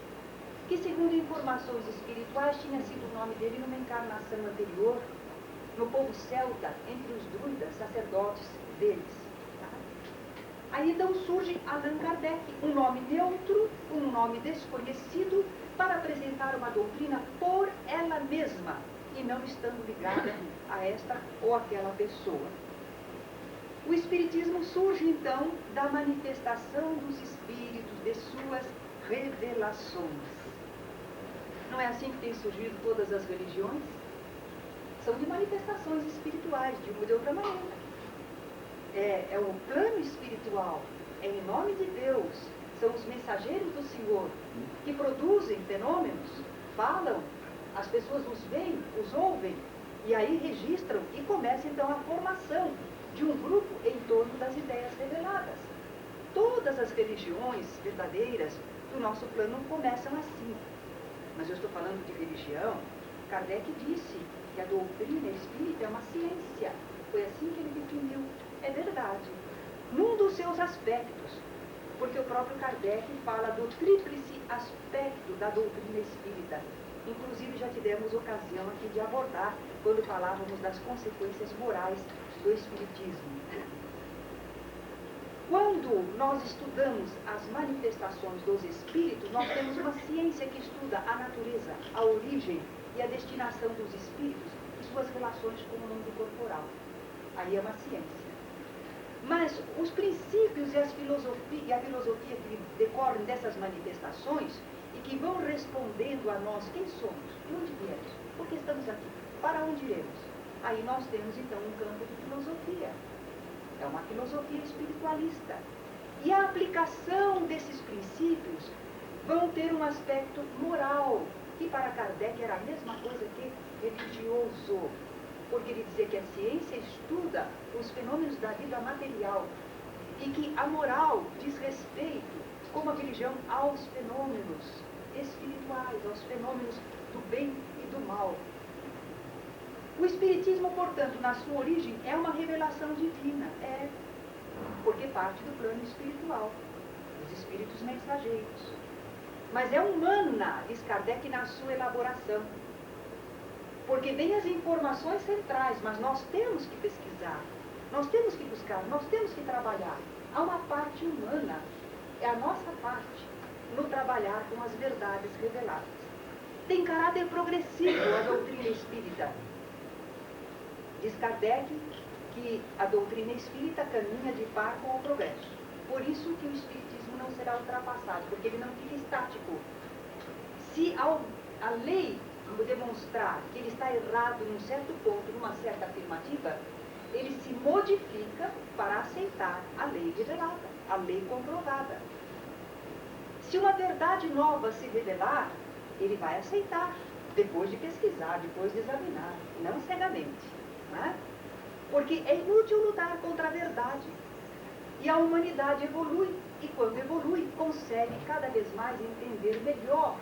que segundo informações espirituais tinha sido o nome dele numa encarnação anterior, no povo celta, entre os druidas, sacerdotes deles. Tá? Aí então surge Allan Kardec, um nome neutro, um nome desconhecido, para apresentar uma doutrina por ela mesma e não estando ligada a esta ou aquela pessoa. O Espiritismo surge, então, da manifestação dos Espíritos, de suas revelações. Não é assim que têm surgido todas as religiões? São de manifestações espirituais, de uma ou de outra maneira. É o plano espiritual, é em nome de Deus. São os mensageiros do Senhor que produzem fenômenos, falam, as pessoas os veem, os ouvem, e aí registram e começa então a formação de um grupo em torno das ideias reveladas. Todas as religiões verdadeiras do nosso plano começam assim. Mas eu estou falando de religião. Kardec disse que a doutrina espírita é uma ciência. Foi assim que ele definiu. É verdade. Num dos seus aspectos, porque o próprio Kardec fala do tríplice aspecto da doutrina espírita. Inclusive já tivemos ocasião aqui de abordar quando falávamos das consequências morais do espiritismo. Quando nós estudamos as manifestações dos espíritos, nós temos uma ciência que estuda a natureza, a origem e a destinação dos espíritos e suas relações com o mundo corporal. Aí é uma ciência. Mas os princípios e a filosofia que decorrem dessas manifestações e que vão respondendo a nós quem somos, de onde viemos, por que estamos aqui, para onde iremos. Aí nós temos então um campo de filosofia. É uma filosofia espiritualista. E a aplicação desses princípios vão ter um aspecto moral, que para Kardec era a mesma coisa que religioso. Porque ele dizia que a ciência estuda os fenômenos da vida material e que a moral diz respeito, como a religião, aos fenômenos espirituais, aos fenômenos do bem e do mal. O Espiritismo, portanto, na sua origem, é uma revelação divina, porque parte do plano espiritual, dos espíritos mensageiros. Mas é humana, diz Kardec, na sua elaboração. Porque vem as informações centrais, mas nós temos que pesquisar, nós temos que buscar, nós temos que trabalhar. Há uma parte humana, é a nossa parte, no trabalhar com as verdades reveladas. Tem caráter progressivo a doutrina espírita. Diz Kardec que a doutrina espírita caminha de par com o progresso. Por isso que o espiritismo não será ultrapassado, porque ele não fica estático. Se a lei demonstrar que ele está errado num certo ponto, numa certa afirmativa, ele se modifica para aceitar a lei revelada, a lei comprovada. Se uma verdade nova se revelar, ele vai aceitar, depois de pesquisar, depois de examinar, não cegamente. Não é? Porque é inútil lutar contra a verdade. E a humanidade evolui, e quando evolui, consegue cada vez mais entender melhor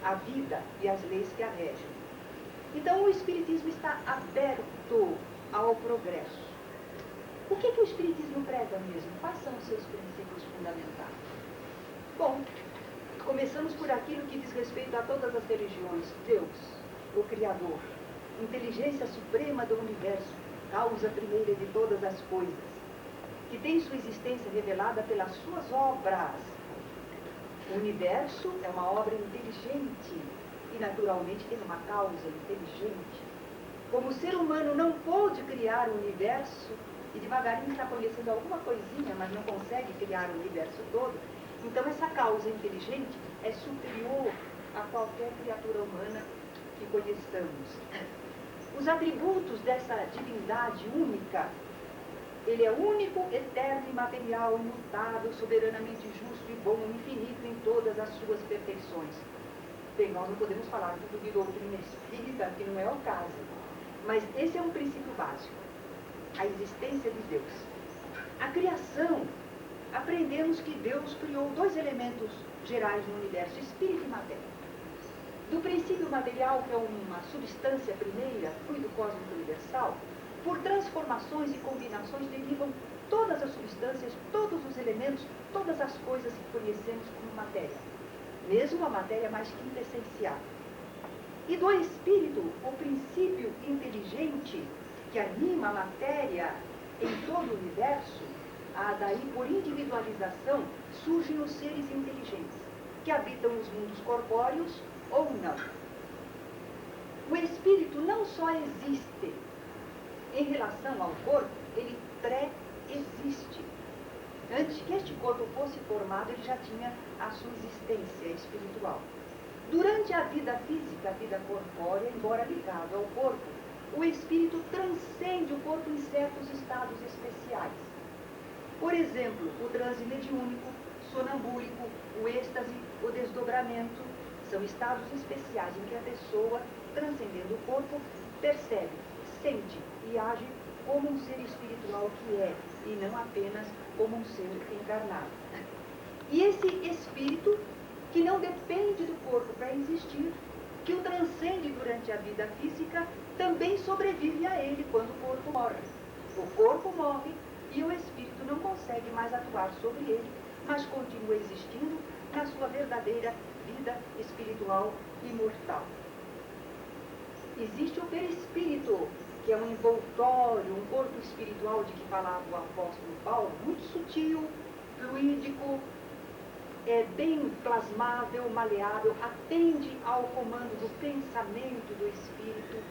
a vida e as leis que a regem. Então o Espiritismo está aberto ao progresso. O que o Espiritismo prega mesmo? Quais são os seus princípios fundamentais? Bom, começamos por aquilo que diz respeito a todas as religiões. Deus, o Criador, inteligência suprema do universo, causa primeira de todas as coisas, que tem sua existência revelada pelas suas obras. O universo é uma obra inteligente e, naturalmente, tem uma causa inteligente. Como o ser humano não pôde criar o universo, e devagarinho está conhecendo alguma coisinha, mas não consegue criar o universo todo, então essa causa inteligente é superior a qualquer criatura humana que conheçamos. Os atributos dessa divindade única, ele é único, eterno, imaterial, imutável, soberanamente justo e bom, infinito em todas as suas perfeições. Bem, nós não podemos falar tudo de doutrina espírita, que não é o caso. Mas esse é um princípio básico, a existência de Deus. A criação, aprendemos que Deus criou dois elementos gerais no universo, espírito e matéria. Do princípio material, que é uma substância primeira, fluido cósmico universal, por transformações e combinações derivam todas as substâncias, todos os elementos, todas as coisas que conhecemos como matéria, mesmo a matéria mais quintessencial. E do espírito, o princípio inteligente que anima a matéria em todo o universo, daí por individualização surgem os seres inteligentes, que habitam os mundos corpóreos ou não. O espírito não só existe em relação ao corpo, ele pré-existe. Antes que este corpo fosse formado, ele já tinha a sua existência espiritual. Durante a vida física, a vida corpórea, embora ligado ao corpo, o espírito transcende o corpo em certos estados especiais. Por exemplo, o transe mediúnico, sonambúlico, o êxtase, o desdobramento, são estados especiais em que a pessoa, transcendendo o corpo, percebe, sente e age como um ser espiritual que é, e não apenas como um ser encarnado. E esse espírito, que não depende do corpo para existir, que o transcende durante a vida física, também sobrevive a ele quando o corpo morre. O corpo morre e o espírito não consegue mais atuar sobre ele, mas continua existindo na sua verdadeira vida espiritual imortal. Existe o perispírito, que é um envoltório, um corpo espiritual de que falava o apóstolo Paulo, muito sutil, fluídico, bem plasmável, maleável, atende ao comando do pensamento do espírito,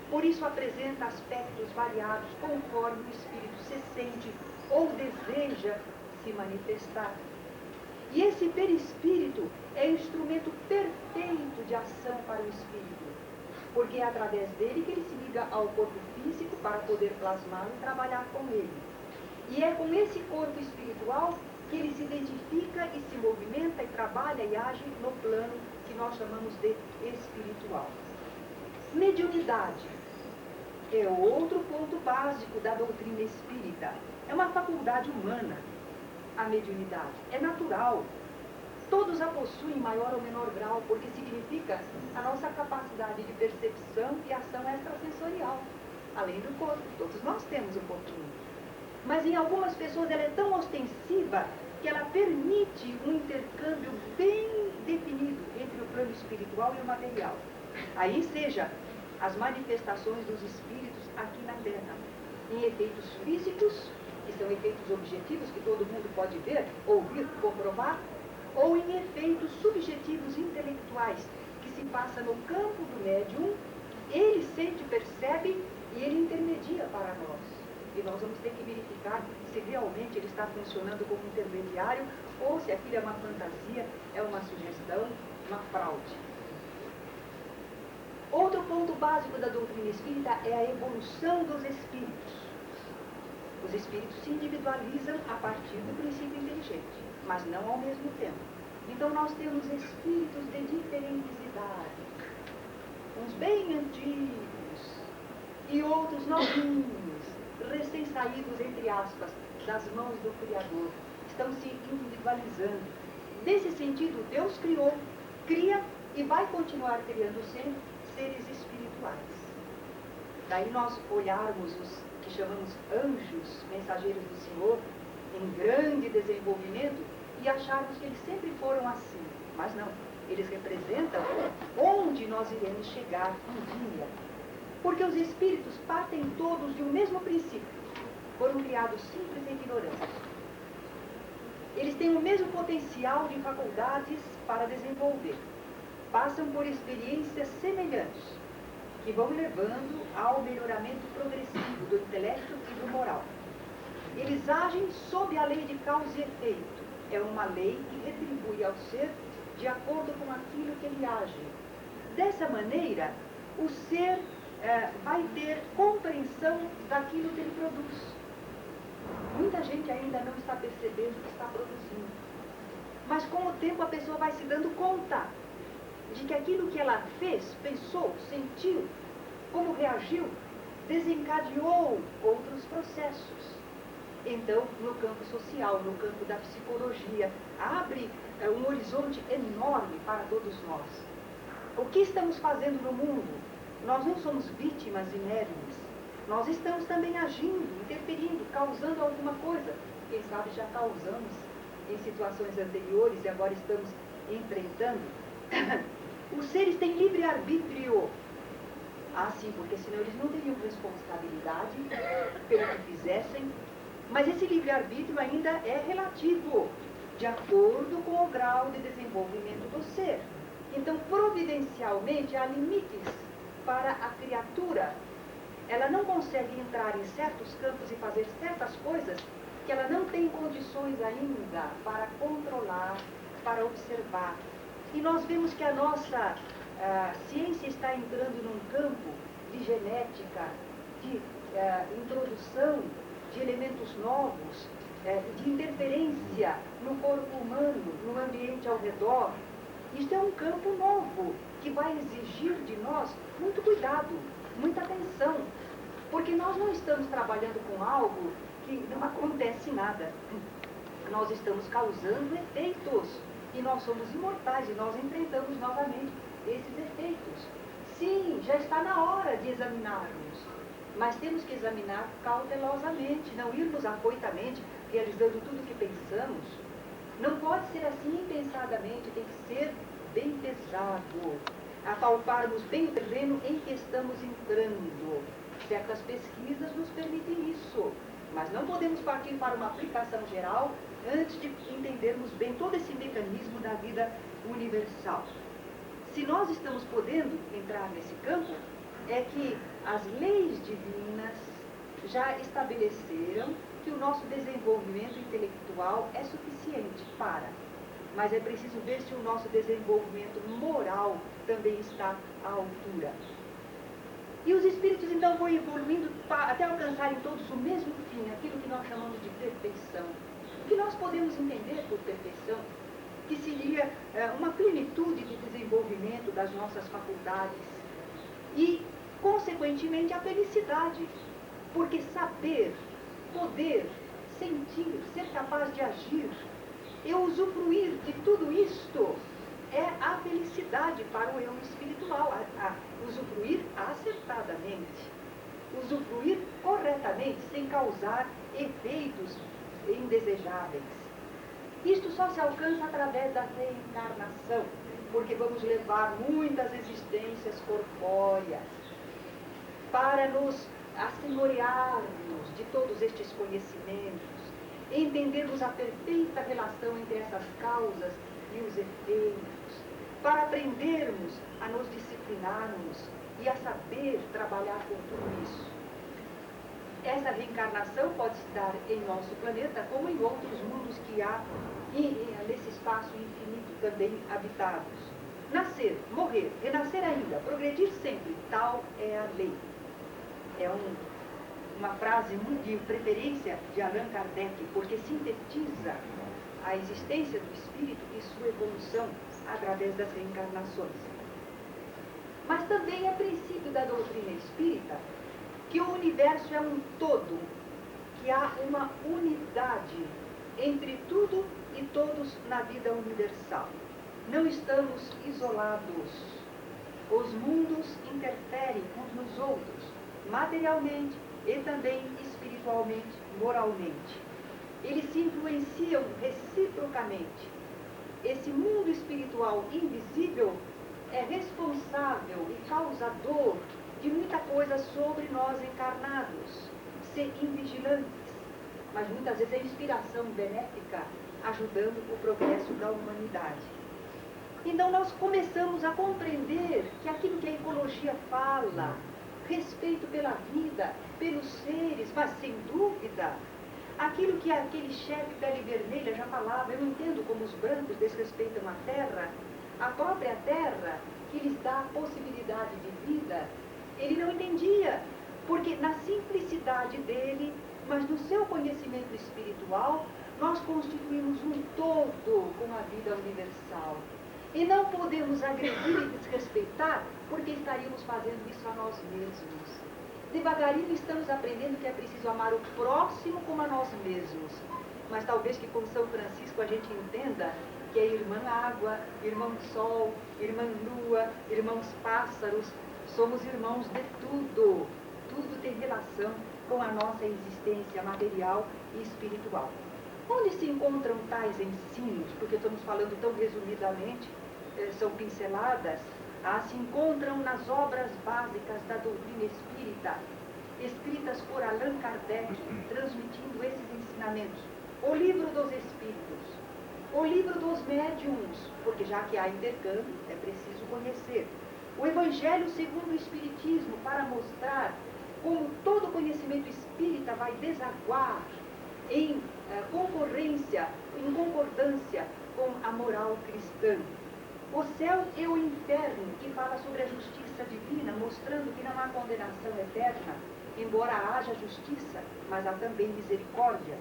por isso apresenta aspectos variados conforme o espírito se sente ou deseja se manifestar. E esse perispírito é o instrumento perfeito de ação para o espírito, porque é através dele que ele se liga ao corpo físico para poder plasmá-lo e trabalhar com ele. E é com esse corpo espiritual que ele se identifica e se movimenta e trabalha e age no plano que nós chamamos de espiritual. Mediunidade é outro ponto básico da doutrina espírita. É uma faculdade humana, a mediunidade. É natural. Todos a possuem em maior ou menor grau, porque significa a nossa capacidade de percepção e ação extrasensorial, além do corpo. Todos nós temos um pouquinho. Mas em algumas pessoas ela é tão ostensiva que ela permite um intercâmbio bem definido entre o plano espiritual e o material. Aí seja as manifestações dos espíritos aqui na Terra, em efeitos físicos, que são efeitos objetivos que todo mundo pode ver, ouvir, comprovar, ou em efeitos subjetivos intelectuais, que se passa no campo do médium, ele sente, percebe e ele intermedia para nós. E nós vamos ter que verificar se realmente ele está funcionando como intermediário ou se aquilo é uma fantasia, é uma sugestão, uma fraude. Outro ponto básico da doutrina espírita é a evolução dos espíritos. Os espíritos se individualizam a partir do princípio inteligente, mas não ao mesmo tempo. Então nós temos espíritos de diferentes idades, uns bem antigos e outros novinhos, recém-saídos, entre aspas, das mãos do Criador, estão se individualizando. Nesse sentido, Deus criou, cria e vai continuar criando sempre seres espirituais. Daí nós olharmos os que chamamos anjos, mensageiros do Senhor, em grande desenvolvimento, e acharmos que eles sempre foram assim. Mas não, eles representam onde nós iremos chegar um dia. Porque os espíritos partem todos de um mesmo princípio. Foram criados simples e ignorantes. Eles têm o mesmo potencial de faculdades para desenvolver. Passam por experiências semelhantes, que vão levando ao melhoramento progressivo do intelecto e do moral. Eles agem sob a lei de causa e efeito. É uma lei que retribui ao ser de acordo com aquilo que ele age. Dessa maneira, o ser vai ter compreensão daquilo que ele produz. Muita gente ainda não está percebendo o que está produzindo. Mas com o tempo a pessoa vai se dando conta de que aquilo que ela fez, pensou, sentiu, como reagiu, desencadeou outros processos. Então, no campo social, no campo da psicologia, abre um horizonte enorme para todos nós. O que estamos fazendo no mundo? Nós não somos vítimas inermes. Nós estamos também agindo, interferindo, causando alguma coisa. Quem sabe já causamos em situações anteriores e agora estamos enfrentando. Os seres têm livre-arbítrio. Ah, sim, porque senão eles não teriam responsabilidade pelo que fizessem. Mas esse livre-arbítrio ainda é relativo, de acordo com o grau de desenvolvimento do ser. Então, providencialmente, há limites para a criatura. Ela não consegue entrar em certos campos e fazer certas coisas que ela não tem condições ainda para controlar, para observar. E nós vemos que a nossa ciência está entrando num campo de genética, de introdução de elementos novos, de interferência no corpo humano, no ambiente ao redor. Isto é um campo novo, que vai exigir de nós muito cuidado, muita atenção, porque nós não estamos trabalhando com algo que não acontece nada. Nós estamos causando efeitos, e nós somos imortais, e nós enfrentamos novamente esses efeitos. Sim, já está na hora de examinarmos, mas temos que examinar cautelosamente, não irmos afoitamente, realizando tudo o que pensamos. Não pode ser assim impensadamente, tem que ser bem pesado, apalparmos bem o terreno em que estamos entrando. Certas pesquisas nos permitem isso, mas não podemos partir para uma aplicação geral antes de entendermos bem todo esse mecanismo da vida universal. Se nós estamos podendo entrar nesse campo, é que as leis divinas já estabeleceram que o nosso desenvolvimento intelectual é suficiente para, mas é preciso ver se o nosso desenvolvimento moral também está à altura. E os espíritos então vão evoluindo até alcançarem todos o mesmo fim, aquilo que nós chamamos de perfeição. O que nós podemos entender por perfeição? Que seria uma plenitude de desenvolvimento das nossas faculdades e, consequentemente, a felicidade. Porque saber, poder, sentir, ser capaz de agir e usufruir de tudo isto é a felicidade para o eu espiritual, a usufruir acertadamente, usufruir corretamente, sem causar efeitos indesejáveis. Isto só se alcança através da reencarnação, porque vamos levar muitas existências corpóreas para nos assenhorearmos de todos estes conhecimentos, entendermos a perfeita relação entre essas causas e os efeitos, para aprendermos a nos disciplinarmos e a saber trabalhar com tudo isso. Essa reencarnação pode se dar em nosso planeta, como em outros mundos que há nesse espaço infinito também habitados. Nascer, morrer, renascer ainda, progredir sempre, tal é a lei. É uma frase de preferência de Allan Kardec, porque sintetiza a existência do espírito e sua evolução através das reencarnações. Mas também é princípio da doutrina espírita que o universo é um todo, que há uma unidade entre tudo e todos na vida universal. Não estamos isolados. Os mundos interferem uns nos outros, materialmente e também espiritualmente, moralmente. Eles se influenciam reciprocamente. Esse mundo espiritual invisível é responsável e causador de muita coisa sobre nós encarnados. Ser invigilantes, mas muitas vezes é inspiração benéfica, ajudando o progresso da humanidade. Então nós começamos a compreender que aquilo que a ecologia fala, respeito pela vida, pelos seres, mas sem dúvida, aquilo que aquele chefe pele vermelha já falava, eu não entendo como os brancos desrespeitam a terra, a própria terra que lhes dá a possibilidade de vida, ele não entendia, porque na simplicidade dele, mas no seu conhecimento espiritual, nós constituímos um todo com a vida universal. E não podemos agredir e desrespeitar, porque estaríamos fazendo isso a nós mesmos. Devagarinho estamos aprendendo que é preciso amar o próximo como a nós mesmos. Mas talvez que com São Francisco a gente entenda que é irmã água, irmão sol, irmã lua, irmãos pássaros, somos irmãos de tudo. Tudo tem relação com a nossa existência material e espiritual. Onde se encontram tais ensinos? Porque estamos falando tão resumidamente, são pinceladas, se encontram nas obras básicas da doutrina espírita, escritas por Allan Kardec, transmitindo esses ensinamentos. O Livro dos Espíritos, o Livro dos Médiuns, porque já que há intercâmbio, é preciso conhecer. O Evangelho segundo o Espiritismo, para mostrar como todo conhecimento espírita vai desaguar em concorrência, em concordância com a moral cristã. O Céu e o Inferno, que fala sobre a justiça divina, mostrando que não há condenação eterna, embora haja justiça, mas há também misericórdia.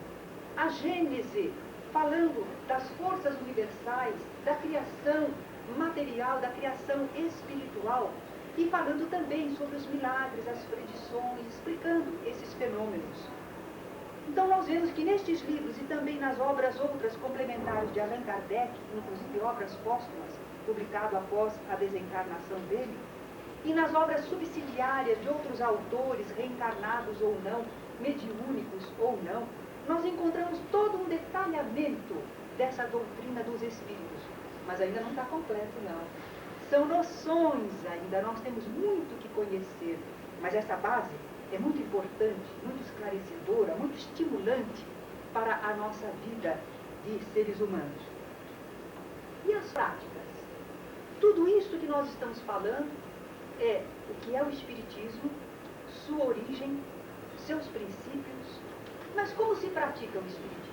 A Gênese, falando das forças universais, da criação material, da criação espiritual, e falando também sobre os milagres, as predições, explicando esses fenômenos. Então nós vemos que nestes livros e também nas obras outras complementares de Allan Kardec, inclusive obras póstumas, publicado após a desencarnação dele, e nas obras subsidiárias de outros autores, reencarnados ou não, mediúnicos ou não, nós encontramos todo um detalhamento dessa doutrina dos espíritos. Mas ainda não está completo, não. São noções ainda, nós temos muito que conhecer, mas essa base é muito importante, muito esclarecedora, muito estimulante para a nossa vida de seres humanos. E as práticas? Tudo isso que nós estamos falando é o que é o Espiritismo, sua origem, seus princípios, mas como se pratica o Espiritismo?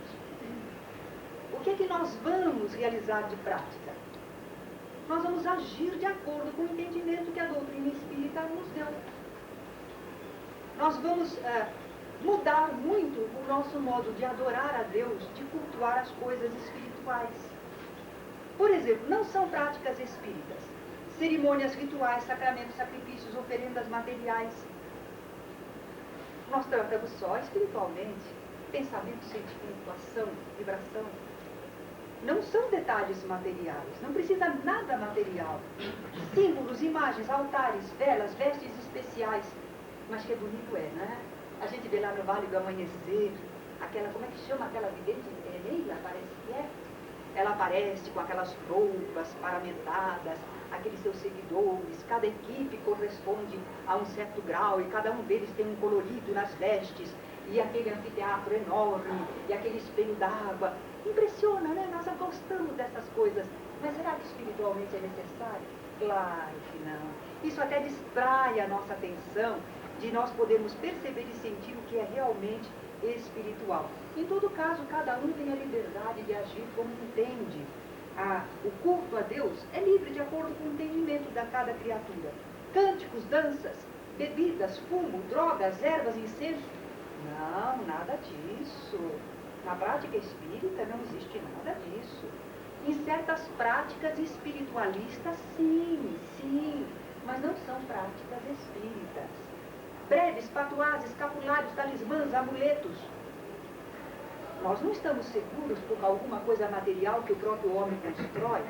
O que é que nós vamos realizar de prática? Nós vamos agir de acordo com o entendimento que a doutrina espírita nos deu. Nós vamos mudar muito o nosso modo de adorar a Deus, de cultuar as coisas espirituais. Por exemplo, não são práticas espíritas, cerimônias rituais, sacramentos, sacrifícios, oferendas materiais. Nós tratamos só espiritualmente, pensamento, sentimento, ação, vibração. Não são detalhes materiais, não precisa nada material. Símbolos, imagens, altares, velas, vestes especiais. Mas que bonito é, né? A gente vê lá no Vale do Amanhecer, aquela, como é que chama aquela vidente? Leila, parece que é. Ela aparece com aquelas roupas paramentadas, aqueles seus seguidores, cada equipe corresponde a um certo grau e cada um deles tem um colorido nas vestes, e aquele anfiteatro enorme, e aquele espelho d'água. Impressiona, né? Nós gostamos dessas coisas, mas será que espiritualmente é necessário? Claro que não. Isso até distrai a nossa atenção de nós podermos perceber e sentir o que é realmente espiritual. Em todo caso, cada um tem a liberdade de agir como entende. O culto a Deus é livre de acordo com o entendimento da cada criatura. Cânticos, danças, bebidas, fumo, drogas, ervas, incenso. Não, nada disso. Na prática espírita não existe nada disso. Em certas práticas espiritualistas, sim, mas não são práticas espíritas. Breves, patuás, escapulários, talismãs, amuletos. Nós não estamos seguros por alguma coisa material que o próprio homem constrói.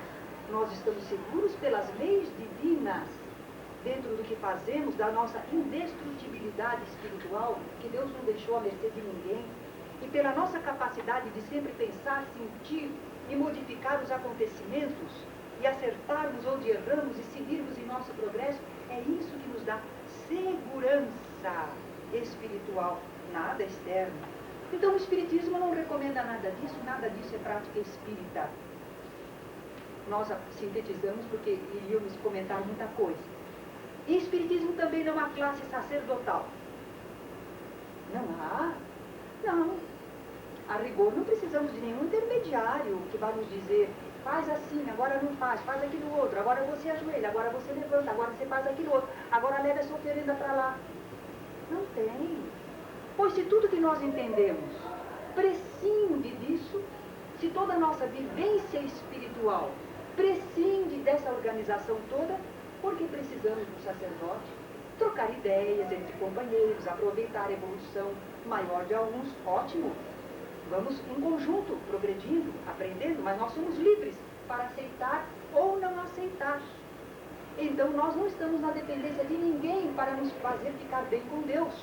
Nós estamos seguros pelas leis divinas, dentro do que fazemos, da nossa indestrutibilidade espiritual, que Deus não deixou à mercê de ninguém, e pela nossa capacidade de sempre pensar, sentir e modificar os acontecimentos, e acertarmos onde erramos e seguirmos em nosso progresso. É isso que nos dá segurança espiritual, nada externo. Então o Espiritismo não recomenda nada disso é prática espírita. Nós sintetizamos porque iríamos comentar muita coisa. Em Espiritismo também não há classe sacerdotal. Não há? Não. A rigor não precisamos de nenhum intermediário que vá nos dizer: faz assim, agora não faz aquilo outro, agora você ajoelha, agora você levanta, agora você faz aquilo outro, agora leva essa oferenda para lá. Não tem. Pois se tudo que nós entendemos prescinde disso, se toda a nossa vivência espiritual prescinde dessa organização toda, por que precisamos do sacerdote? Trocar ideias entre companheiros, aproveitar a evolução maior de alguns, ótimo. Vamos em conjunto, progredindo, aprendendo, mas nós somos livres para aceitar ou não aceitar. Então nós não estamos na dependência de ninguém para nos fazer ficar bem com Deus.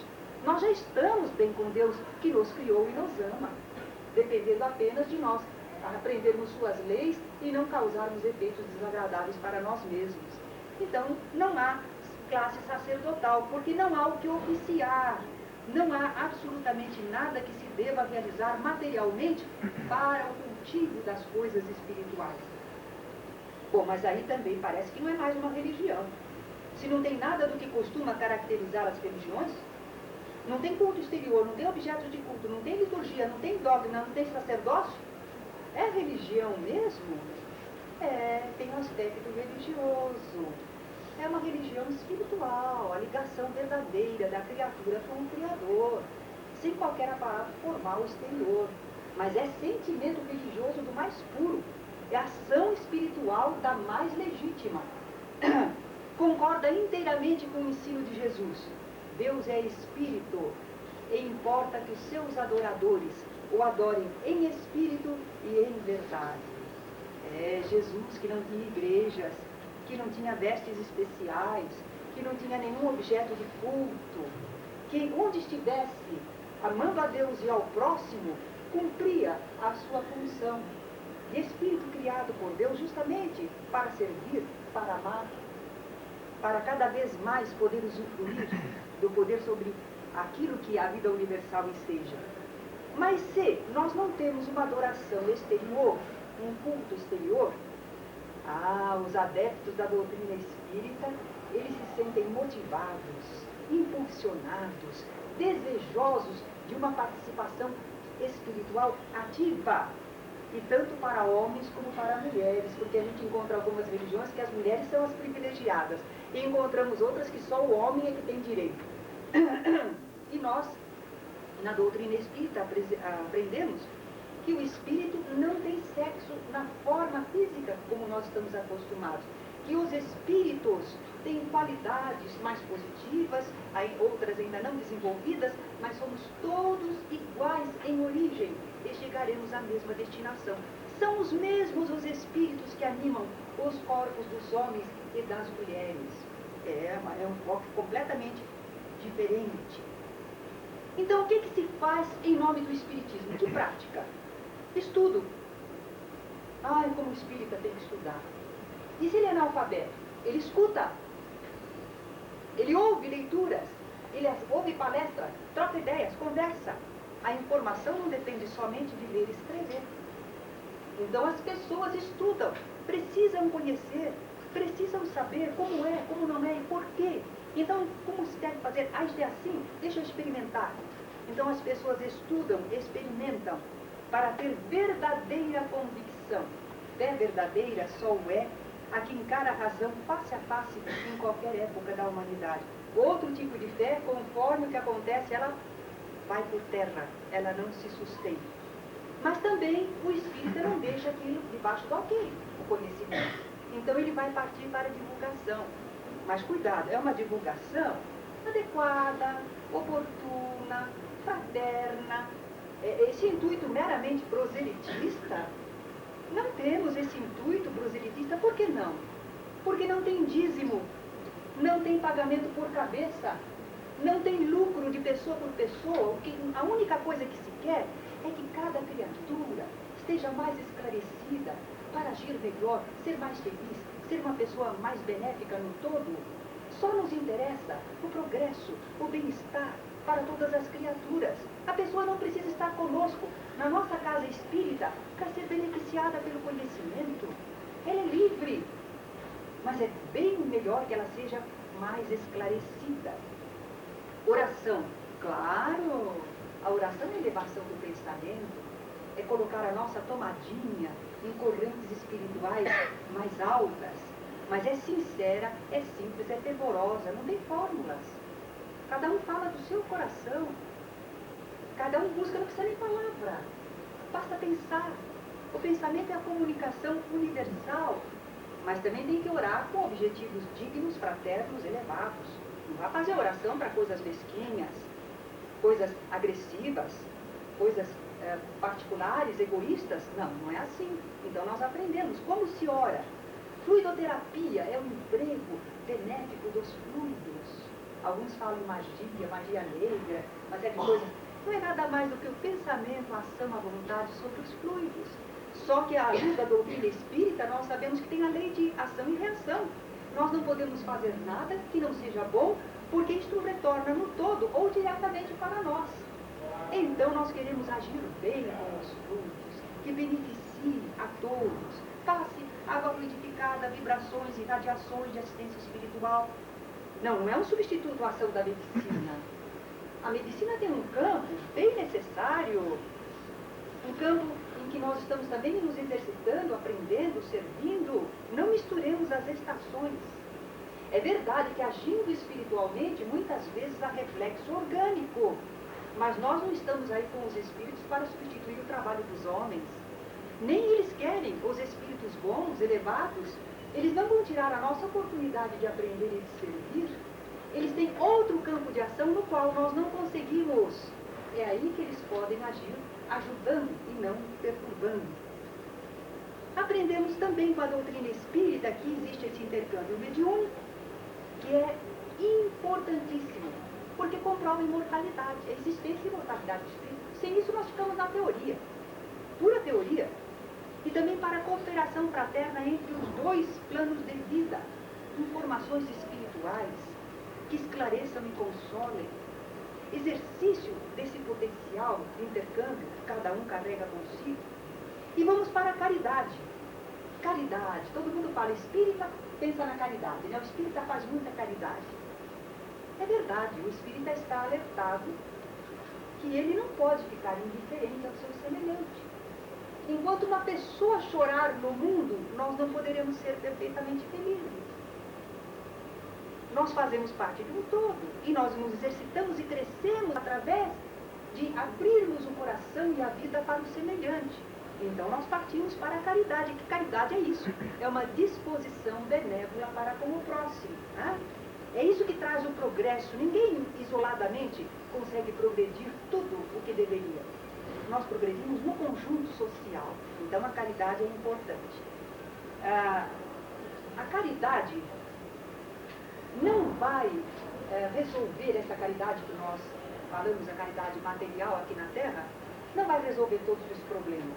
Nós já estamos bem com Deus, que nos criou e nos ama, dependendo apenas de nós aprendermos suas leis e não causarmos efeitos desagradáveis para nós mesmos. Então não há classe sacerdotal, porque não há o que oficiar. Não há absolutamente nada que se deva realizar materialmente para o cultivo das coisas espirituais. Bom, mas aí também parece que não é mais uma religião. Se não tem nada do que costuma caracterizar as religiões, não tem culto exterior, não tem objetos de culto, não tem liturgia, não tem dogma, não tem sacerdócio, é religião mesmo? É, tem um aspecto religioso. É uma religião espiritual, a ligação verdadeira da criatura com o Criador, sem qualquer aparato formal exterior. Mas é sentimento religioso do mais puro, é ação espiritual da mais legítima. Concorda inteiramente com o ensino de Jesus. Deus é espírito, e importa que os seus adoradores o adorem em espírito e em verdade. É Jesus que não tinha igrejas, que não tinha vestes especiais, que não tinha nenhum objeto de culto, que onde estivesse, amando a Deus e ao próximo, cumpria a sua função de espírito criado por Deus justamente para servir, para amar, para cada vez mais poder usufruir do poder sobre aquilo que a vida universal enseja. Mas se nós não temos uma adoração exterior, um culto exterior, os adeptos da doutrina espírita, eles se sentem motivados, impulsionados, desejosos de uma participação espiritual ativa, e tanto para homens como para mulheres, porque a gente encontra algumas religiões que as mulheres são as privilegiadas, e encontramos outras que só o homem é que tem direito. E nós, na doutrina espírita, aprendemos que o espírito não tem sexo na forma física como nós estamos acostumados, que os espíritos têm qualidades mais positivas, outras ainda não desenvolvidas, mas somos todos iguais em origem e chegaremos à mesma destinação. São os mesmos os espíritos que animam os corpos dos homens e das mulheres. É um foco completamente diferente. Então, o que se faz em nome do espiritismo? Que prática? Estudo. Como o espírita tem que estudar. E se ele é analfabeto? Ele escuta. Ele ouve leituras. Ele ouve palestras, troca ideias, conversa. A informação não depende somente de ler e escrever. Então as pessoas estudam, precisam conhecer, precisam saber como é, como não é e por quê. Então, como se deve fazer? Isto é assim, deixa eu experimentar. Então as pessoas estudam, experimentam, para ter verdadeira convicção. Fé verdadeira só o é a que encara a razão face a face em qualquer época da humanidade. Outro tipo de fé, conforme o que acontece, ela vai por terra, ela não se sustenta. Mas também o espírita não deixa aquilo debaixo do alqueire, o conhecimento. Então ele vai partir para a divulgação. Mas cuidado, é uma divulgação adequada, oportuna, fraterna. Esse intuito meramente proselitista, não temos esse intuito proselitista, por que não? Porque não tem dízimo, não tem pagamento por cabeça, não tem lucro de pessoa por pessoa. A única coisa que se quer é que cada criatura esteja mais esclarecida para agir melhor, ser mais feliz, ser uma pessoa mais benéfica no todo. Só nos interessa o progresso, o bem-estar para todas as criaturas. A pessoa não precisa estar conosco na nossa casa espírita para ser beneficiada pelo conhecimento. Ela é livre, mas é bem melhor que ela seja mais esclarecida. Oração, claro, a oração é elevação do pensamento, é colocar a nossa tomadinha em correntes espirituais mais altas, mas é sincera, é simples, é fervorosa, não tem fórmulas. Cada um fala do seu coração, cada um busca, não precisa nem palavra, basta pensar. O pensamento é a comunicação universal, mas também tem que orar com objetivos dignos, fraternos, elevados. Não vai fazer oração para coisas mesquinhas, coisas agressivas, coisas particulares, egoístas. Não, não é assim. Então nós aprendemos como se ora. Fluidoterapia é o emprego benéfico dos fluidos. Alguns falam em magia negra, uma série de coisas. Não é nada mais do que o pensamento, a ação, a vontade sobre os fluidos. Só que à luz da doutrina espírita, nós sabemos que tem a lei de ação e reação. Nós não podemos fazer nada que não seja bom, porque isto retorna no todo ou diretamente para nós. Então nós queremos agir bem com os fluidos, que beneficie a todos, passe água fluidificada, vibrações e radiações de assistência espiritual. Não é um substituto à ação da medicina. A medicina tem um campo bem necessário, um campo em que nós estamos também nos exercitando, aprendendo, servindo. Não misturemos as estações. É verdade que agindo espiritualmente, muitas vezes há reflexo orgânico, mas nós não estamos aí com os espíritos para substituir o trabalho dos homens. Nem eles querem, os espíritos bons, elevados, eles não vão tirar a nossa oportunidade de aprender e de servir. Eles têm outro campo de ação no qual nós não conseguimos. É aí que eles podem agir, ajudando e não perturbando. Aprendemos também com a doutrina espírita que existe esse intercâmbio mediúnico, que é importantíssimo, porque comprova a imortalidade, a existência e imortalidade do espírito. Sem isso nós ficamos na teoria, pura teoria. E também para a cooperação fraterna entre os dois planos de vida, informações espirituais que esclareçam e consolem, exercício desse potencial de intercâmbio que cada um carrega consigo. E vamos para a caridade. Caridade, todo mundo fala espírita, pensa na caridade, né? O espírita faz muita caridade. É verdade, o espírita está alertado que ele não pode ficar indiferente ao seu semelhante. Enquanto uma pessoa chorar no mundo, nós não poderemos ser perfeitamente felizes. Nós fazemos parte de um todo e nós nos exercitamos e crescemos através de abrirmos o coração e a vida para o semelhante. Então nós partimos para a caridade, que caridade é isso, é uma disposição benévola para com o próximo. Né? É isso que traz o progresso. Ninguém isoladamente consegue progredir tudo o que deveria. Nós progredimos no conjunto social. Então a caridade é importante. A caridade não vai resolver essa caridade que nós falamos, a caridade material aqui na Terra, não vai resolver todos os problemas.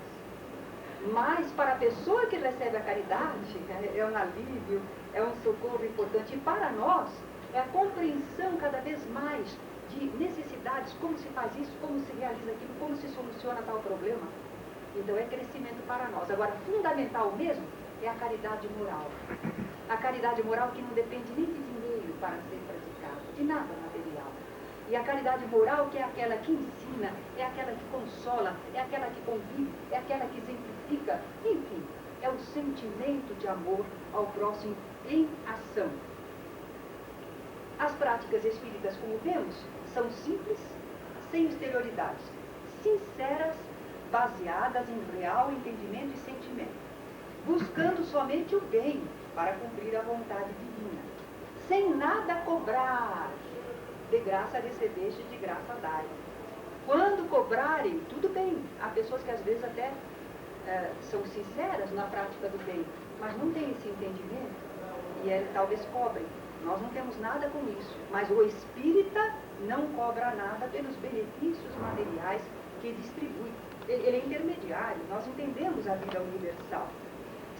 Mas para a pessoa que recebe a caridade, é um alívio, é um socorro importante. E para nós, é a compreensão cada vez mais de necessidades, como se faz isso, como se realiza aquilo, como se soluciona tal problema. Então é crescimento para nós. Agora, fundamental mesmo é a caridade moral. A caridade moral que não depende nem de dinheiro para ser praticada, de nada material. E a caridade moral que é aquela que ensina, é aquela que consola, é aquela que convive, é aquela que exemplifica. Enfim, é o sentimento de amor ao próximo em ação. As práticas espíritas, como vemos, são simples, sem exterioridades, sinceras, baseadas em real entendimento e sentimento, buscando somente o bem para cumprir a vontade divina, sem nada cobrar. De graça recebeste, de graça dai. Quando cobrarem, tudo bem. Há pessoas que às vezes até são sinceras na prática do bem, mas não têm esse entendimento e talvez cobrem. Nós não temos nada com isso, mas o espírita não cobra nada pelos benefícios materiais que distribui. Ele é intermediário, nós entendemos a vida universal.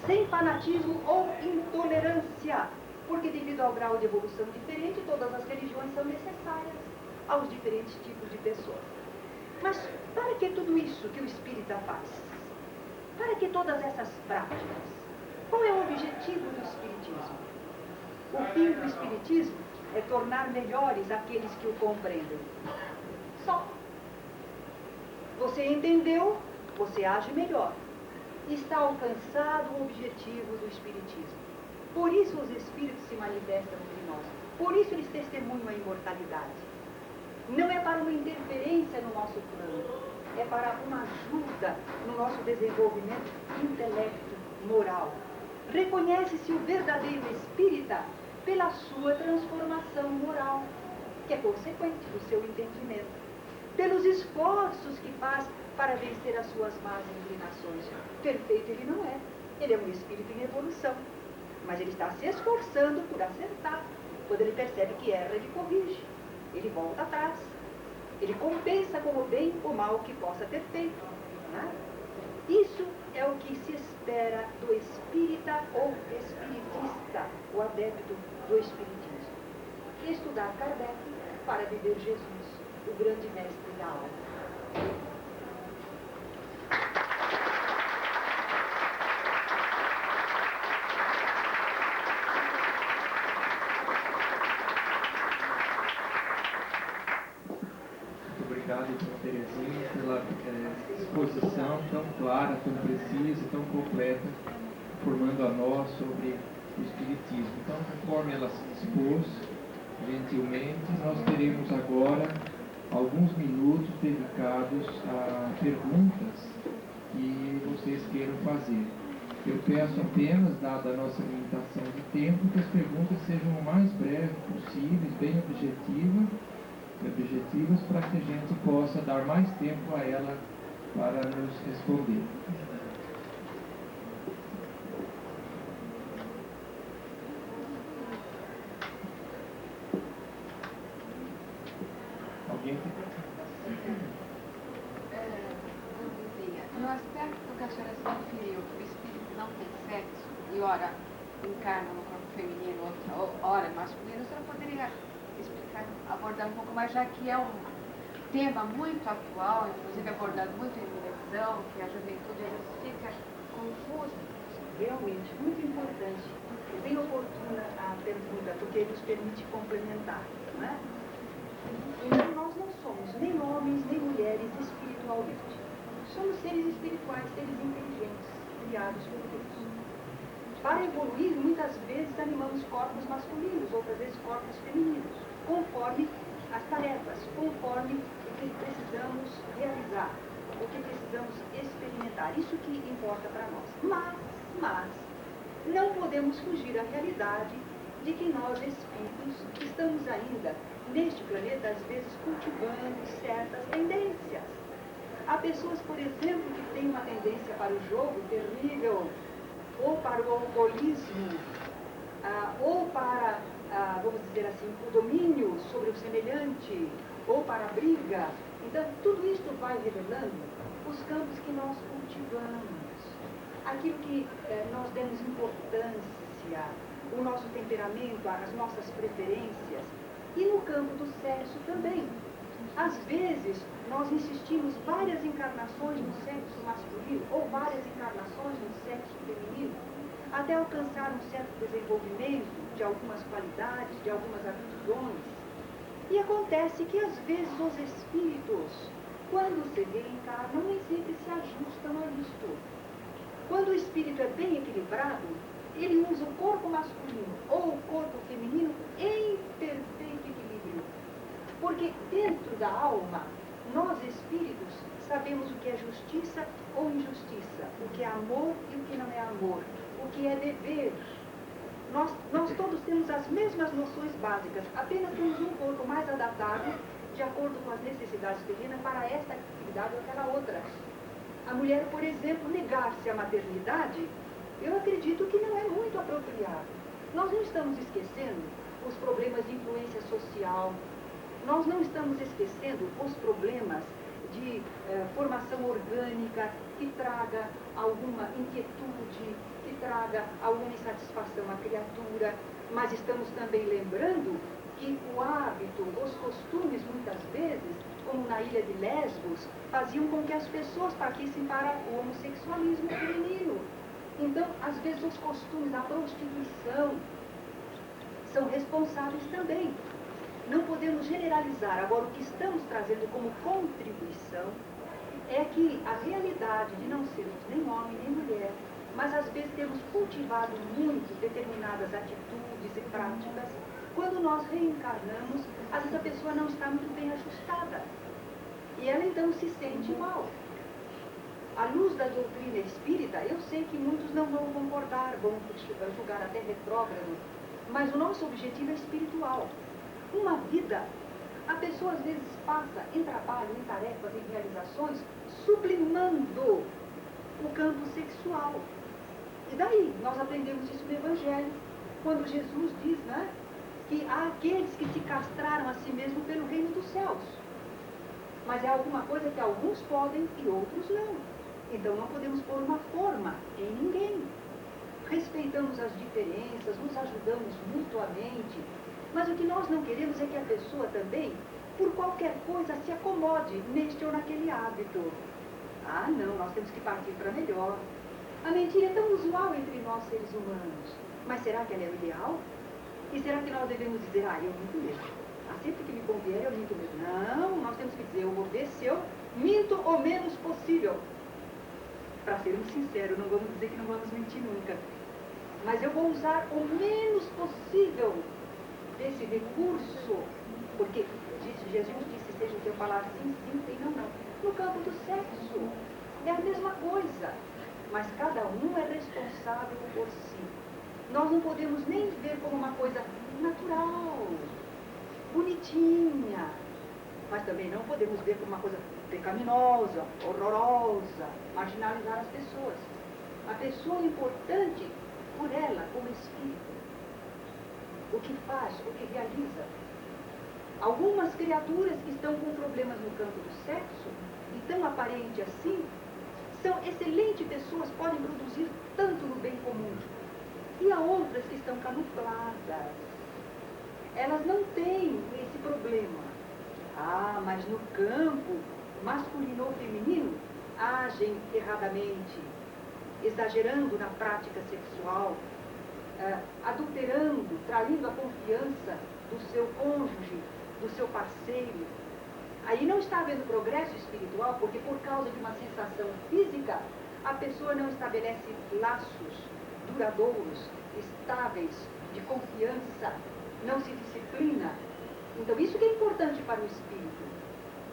Sem fanatismo ou intolerância, porque devido ao grau de evolução diferente, todas as religiões são necessárias aos diferentes tipos de pessoas. Mas para que tudo isso que o espírita faz? Para que todas essas práticas? Qual é o objetivo do espiritismo? O fim do espiritismo é tornar melhores aqueles que o compreendem. Só. Você entendeu, você age melhor. Está alcançado o objetivo do espiritismo. Por isso os espíritos se manifestam entre nós. Por isso eles testemunham a imortalidade. Não é para uma interferência no nosso plano, é para uma ajuda no nosso desenvolvimento intelecto, moral. Reconhece-se o verdadeiro espírita pela sua transformação moral, que é consequente do seu entendimento, pelos esforços que faz para vencer as suas más inclinações. Perfeito ele não é, ele é um espírito em evolução, mas ele está se esforçando por acertar. Quando ele percebe que erra, ele corrige, ele volta atrás, ele compensa com o bem o mal que possa ter feito, né? Isso é o que se espera do espírita ou espiritista, o adepto do espiritismo. Estudar Kardec para viver Jesus, o grande mestre da alma. Obrigado, Dona Terezinha, pela exposição tão clara, tão precisa, tão completa, informando a nós sobre o Espiritismo. Então, conforme ela se dispôs, gentilmente, nós teremos agora alguns minutos dedicados a perguntas que vocês queiram fazer. Eu peço apenas, dada a nossa limitação de tempo, que as perguntas sejam o mais breves possíveis, bem objetivas, para que a gente possa dar mais tempo a ela para nos responder. Alguém? No aspecto que a senhora se referiu, que o espírito não tem sexo, e ora encarna no corpo feminino, ora masculino, a senhora poderia explicar, abordar um pouco mais, já que é um tema muito atual, inclusive abordado muito em televisão, que a juventude às vezes fica confusa. Realmente, muito importante, bem oportuna a pergunta, porque nos permite complementar, não é? E nós não somos nem homens, nem mulheres espiritualmente. Somos seres espirituais, seres inteligentes, criados por Deus. Para evoluir, muitas vezes animamos corpos masculinos, outras vezes corpos femininos, conforme as tarefas, conforme o que precisamos realizar, o que precisamos experimentar. Isso que importa para nós. Mas, não podemos fugir à realidade de que nós, espíritos, estamos ainda neste planeta, às vezes, cultivando certas tendências. Há pessoas, por exemplo, que têm uma tendência para o jogo terrível, ou para o alcoolismo, ou para, vamos dizer assim, o domínio sobre o semelhante, ou para a briga. Então, tudo isto vai revelando os campos que nós cultivamos, aquilo que nós demos importância, o nosso temperamento, as nossas preferências, e no campo do sexo também. Às vezes, nós insistimos várias encarnações no sexo masculino ou várias encarnações no sexo feminino, até alcançar um certo desenvolvimento de algumas qualidades, de algumas aptidões. E acontece que, às vezes, os espíritos, quando se reencarnam, nem sempre se ajustam a isto. Quando o espírito é bem equilibrado, ele usa o corpo masculino ou o corpo feminino em perfeito equilíbrio. Porque dentro da alma, nós espíritos sabemos o que é justiça ou injustiça, o que é amor e o que não é amor, o que é dever. Nós todos temos as mesmas noções básicas, apenas temos um corpo mais adaptado de acordo com as necessidades terrenas para esta atividade ou aquela outra. A mulher, por exemplo, negar-se à maternidade, eu acredito que não é muito apropriado. Nós não estamos esquecendo os problemas de influência social, nós não estamos esquecendo os problemas de formação orgânica que traga alguma inquietude, que traga alguma insatisfação à criatura, mas estamos também lembrando que o hábito, os costumes, muitas vezes, como na ilha de Lesbos, faziam com que as pessoas partissem para o homossexualismo feminino. Então, às vezes, os costumes, a prostituição, são responsáveis também. Não podemos generalizar. Agora, o que estamos trazendo como contribuição é que a realidade de não sermos nem homem nem mulher, mas às vezes temos cultivado muito determinadas atitudes e práticas, quando nós reencarnamos, às vezes a pessoa não está muito bem ajustada. E ela então se sente mal. À luz da doutrina espírita, eu sei que muitos não vão concordar, vão julgar até retrógrado, mas o nosso objetivo é espiritual. Uma vida, a pessoa às vezes passa em trabalho, em tarefas, em realizações, sublimando o campo sexual. E daí, nós aprendemos isso no Evangelho, quando Jesus diz, né, que há aqueles que se castraram a si mesmo pelo reino dos céus. Mas é alguma coisa que alguns podem e outros não. Então não podemos pôr uma forma em ninguém. Respeitamos as diferenças, nos ajudamos mutuamente, mas o que nós não queremos é que a pessoa também, por qualquer coisa, se acomode neste ou naquele hábito. Ah, não, nós temos que partir para melhor. A mentira é tão usual entre nós seres humanos, mas será que ela é o ideal? E será que nós devemos dizer, eu minto mesmo? Sempre que me convier, eu minto mesmo. Não, nós temos que dizer, eu vou ver se eu minto o menos possível. Para sermos sinceros, não vamos dizer que não vamos mentir nunca. Mas eu vou usar o menos possível desse recurso, porque Jesus disse, seja o que eu falar sim, sim, sim, não, não. No campo do sexo, é a mesma coisa, mas cada um é responsável por si. Nós não podemos nem ver como uma coisa natural, bonitinha, mas também não podemos ver como uma coisa pecaminosa, horrorosa, marginalizar as pessoas. A pessoa é importante por ela, como espírito, o que faz, o que realiza. Algumas criaturas que estão com problemas no campo do sexo, e tão aparente assim, são excelentes pessoas, podem produzir tanto no bem comum. E há outras que estão camufladas. Elas não têm esse problema. Mas no campo masculino ou feminino, agem erradamente, exagerando na prática sexual, adulterando, traindo a confiança do seu cônjuge, do seu parceiro. Aí não está havendo progresso espiritual, porque por causa de uma sensação física, a pessoa não estabelece laços duradouros, estáveis, de confiança, não se disciplina. Então isso que é importante para o espírito.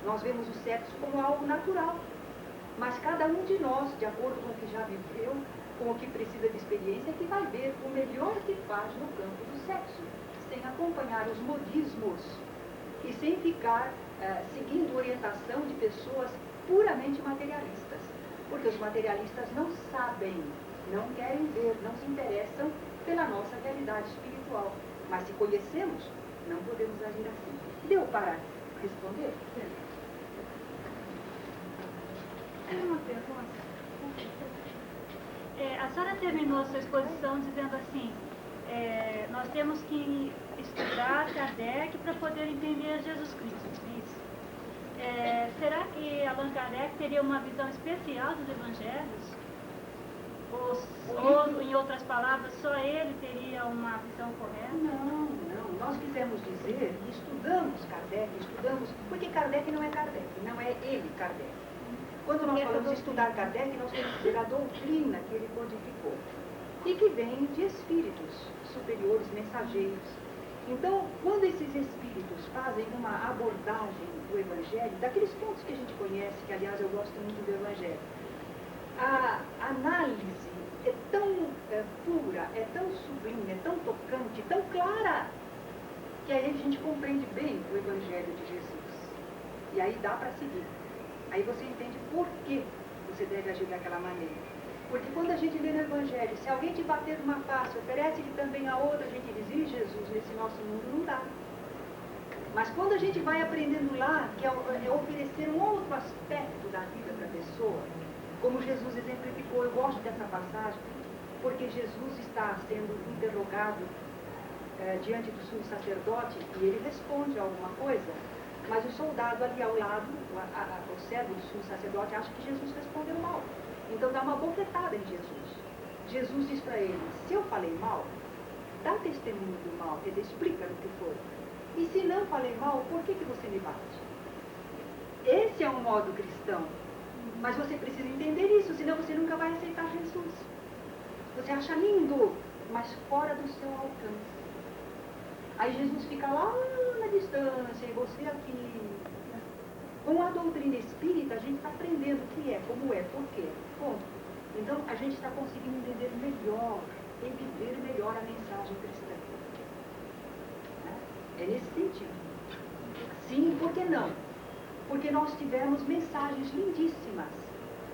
Nós vemos o sexo como algo natural, mas cada um de nós, de acordo com o que já viveu, com o que precisa de experiência, que vai ver o melhor que faz no campo do sexo, sem acompanhar os modismos e sem ficar seguindo orientação de pessoas puramente materialistas. Porque os materialistas não sabem, não querem ver, não se interessam pela nossa realidade espiritual. Mas se conhecemos, não podemos agir assim. Deu para responder? Uma pergunta. A senhora terminou a sua exposição dizendo assim, nós temos que estudar Kardec para poder entender Jesus Cristo. Isso. Será que Allan Kardec teria uma visão especial dos evangelhos? Ou, em outras palavras, só ele teria uma visão correta? Não. Nós quisemos dizer que estudamos Kardec, porque Kardec não é Kardec, não é ele Kardec. Quando nós falamos de estudar Kardec, nós temos que dizer a doutrina que ele codificou. E que vem de espíritos superiores, mensageiros. Então, quando esses espíritos fazem uma abordagem do Evangelho, daqueles pontos que a gente conhece, que aliás eu gosto muito do Evangelho, a análise é tão pura, é tão sublime, é tão tocante, tão clara, que aí a gente compreende bem o Evangelho de Jesus. E aí dá para seguir. Aí você entende por que você deve agir daquela maneira. Porque quando a gente lê no Evangelho, se alguém te bater numa face, oferece-lhe também a outra, a gente diz, "Ih, Jesus, nesse nosso mundo não dá." Mas quando a gente vai aprendendo lá, que é oferecer um outro aspecto da vida para a pessoa, como Jesus exemplificou, eu gosto dessa passagem, porque Jesus está sendo interrogado diante do sumo sacerdote e ele responde alguma coisa, mas o soldado ali ao lado, o servo do sumo sacerdote, acha que Jesus respondeu mal. Então dá uma bofetada em Jesus. Jesus diz para ele, se eu falei mal, dá testemunho do mal, quer dizer, explica o que foi. E se não falei mal, por que você me bate? Esse é um modo cristão. Mas você precisa entender isso, senão você nunca vai aceitar Jesus. Você acha lindo, mas fora do seu alcance. Aí Jesus fica lá na distância e você aqui. Com a doutrina espírita, a gente está aprendendo o que é, como é, por quê. Ponto. Então, a gente está conseguindo entender melhor e viver melhor a mensagem cristã. É nesse sentido. Sim, por que não? Porque nós tivemos mensagens lindíssimas,